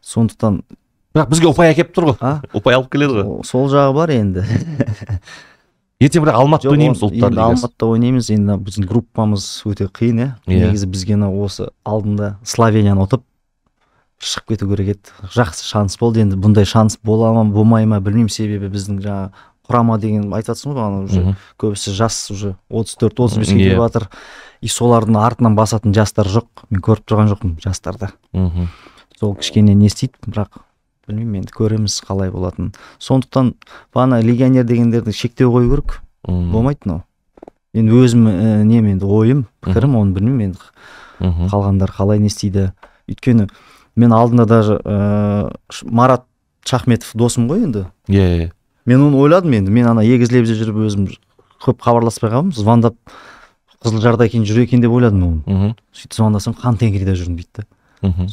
Сондықтан бірақ бізге ұпай әкеп тұр ғой, ұпай алып келеді ғой. Сол жағы бар енді. Ертең бірақ Алматыда ойнаймыз, ұлттар лигасы. Алматыда ойнаймыз, енді біздің группамыз өте қиын, негізі бізге осы алдында Словенияны ұтып шығып кету керек еді. Жақсы шанс болды, енді бұндай шанс бола ма, болмай ма білмеймін, себебі біздің жаңағы құрама деген айтып жатсың ғой, уже көбісі жас, уже 34-35-ке келіп жатыр. И солардың артынан басатын жастар жоқ. Мен көріп тұрған жоқпын жастарды. Сол кішкене не істейді, бірақ білмеймін, енді көреміз қалай болатын. Сондықтан бағана легионер дегендерді шектеу қою керек. Болмайды мынау. Енді өзім енді ойым, пікірім, оны білмеймін енді. Қалғандар қалай не істейді. Өйткені мен алдында даже Марат Шахметов досым ғой енді. Мен оны ойладым енді, мен егізлебізде жүріп өзім көп хабарласпай қалдым, звондап Қызылжарда екен жүр екен деп ойладым оны. Сөйтіп звондасам, Хантенгриде жүрдім дейді.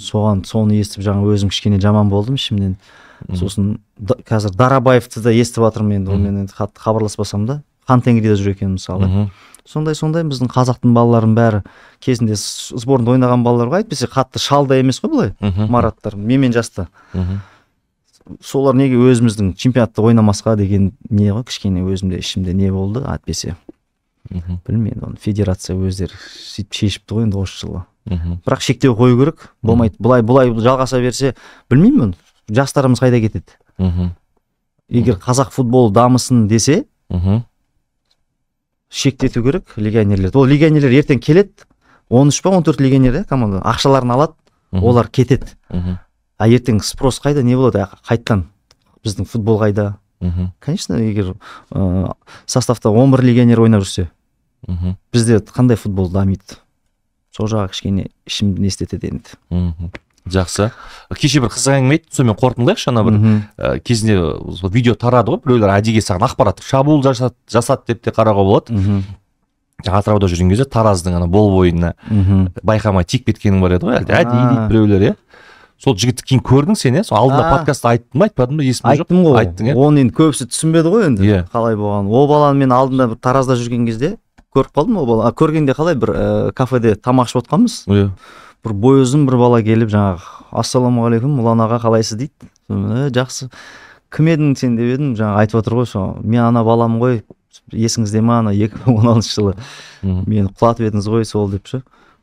Соны естіп жаңа өзім кішкене жаман болдым ішімнен. Сосын қазір Дарабаевты да естіп жатырмын енді, онымен енді хабарласпасам да, Хантенгриде жүр екен мысалы. Сондай біздің қазақтың балаларын бәрі кезінде сборында ойнаған балаларға айтпесе қатты шалда емес қой былай, Мараттар, менмен жаста. Солар неге өзіміздің чемпионатта ойнамасқа деген не ғой, кішкене өзімде ішімде не болды, әйтпесе. Білмеймін, оны федерация өздері сөйтіп шешіпті ғой енді осы жылы. Бірақ шектеу қою керек, болмайды. Бұлай жалғаса берсе, білмеймін, жастарымыз қайда кетеді. Егер қазақ футболы дамысын десе, шектету керек легионерлерді. Ол легионерлер ертең келеді, 13 па 14 легионер команда ақшаларын алады, олар кетеді. Ертең спрос қайда, не болады, қайттан біздің футбол қайда? Конечно, егер составта 11 легионер ойнап жүрсе, бізде қандай футбол дамиды? Сол жағы кішкене ішімді не істетеді енді. Жақсы. Кеше бір қызық әңгіме айтты, сонымен қорытындылайықшы, ана бір кезінде видео тарады ғой, біреулер әдейіге саған ақпараттық шабуыл жасады деп те қарауға болады. Атырауда жүрген кезде Тараздың ана бол бойына байқамай тиіп кеткенің бар еді ғой, әдейі дейді біреулер, иә. сол жігітті кейін көрдің сен, иә? Сол алдында подкастта айттың ба, айтпадың ба, есімде жоқ. Айттым ғой. Айттың, иә? Оны енді көбісі түсінбеді ғой енді қалай болған. О баланы мен алдында бір Таразда жүрген кезде көріп қалдым. О бала көргенде қалай бір кафеде тамақ ішіп отқанбыз. Иә. Бір бойы ұзын бір бала келіп жаңағы ассалаумағалейкум Ұлан аға қалайсыз дейді. Жақсы. Кім едің сен деп едім, жаңағы айтып отыр ғой, мен ана баламын ғой, есіңізде ме, ана 2016 жылы мені құлатып едіңіз ғой, сол деп ше.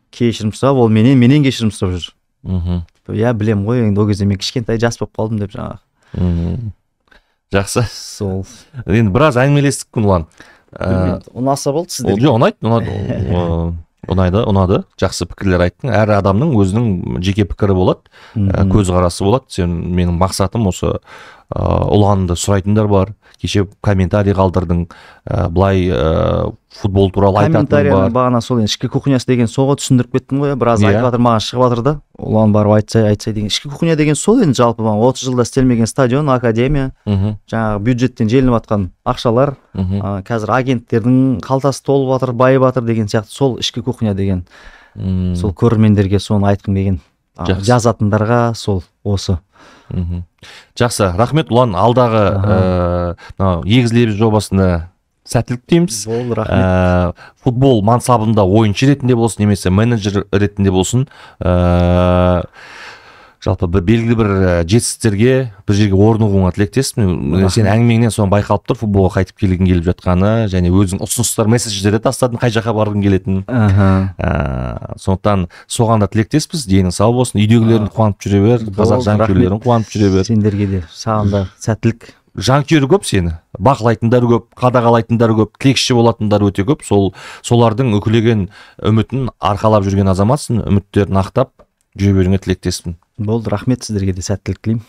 Кешірім сұрап, ол менен кешірім сұрап жүр. Иә, білем ғой, енді ол кезде мен кішкентай жас болып қалдым деп жаңағы. Жақсы. Сол. Енді біраз әңгімелестік күн, Ұлан. Ұнаса болды сіздерге? Жоқ, ұнады. Жақсы пікірлер айттың. Әр адамның өзінің жеке пікірі болады, көзқарасы болады. Менің мақсатым осы Ұланды сұрайтындар бар. Кеше комментарий қалдырдың, былай футбол туралы айтатын бар. Комментарияны бағана сол ішкі кухнясы деген соға түсіндіріп кеттім ғой, біраз айтып жатыр, маған шығып жатыр да. Ұлан барып айтсай деген. Ішкі кухня деген сол енді жалпы 30 жылда істелмеген стадион, академия, жаңағы бюджеттен желініп жатқан ақшалар, қазір агенттердің қалтасы толып жатыр, байып жатыр деген сияқты, сол ішкі кухня деген. Сол көрермендерге соны айтқым келген. Жазатындарға сол осы. Жақсы, рахмет Ұлан. Алдағы егіз лебіз жобасында сәттілік дейміз. Болды, рахмет. Футбол мансабында ойыншы ретінде болсын, немесе менеджер ретінде болсын, жалпы белгілі бір жетістіктерге бір жерге орнығуыңа тілектеспін. Сен әңгімеңнен соны байқалып тұр, футболға қайтып келгің келіп жатқаны, және өзің ұсыныстар, месседждер тастадың, қай жаққа барғың келетінін. Сондықтан соған да тілектеспіз. Денің сау болсын, үйдегілерін қуанып жүре бер, қазақ жанкүйерлерін қуанып жүре бер. Сендерге де, саған да сәттілік. Жанкүйері көп сені, бақылайтындар көп, қадағалайтындар көп, тілекші болатындар өте көп. Солардың үкілеген үмітін арқалап жүрген азаматсың, үміттерін ақтап жүре беруіңе тілектеспін. Болды, рахмет, сіздерге де сәттілік тілеймін.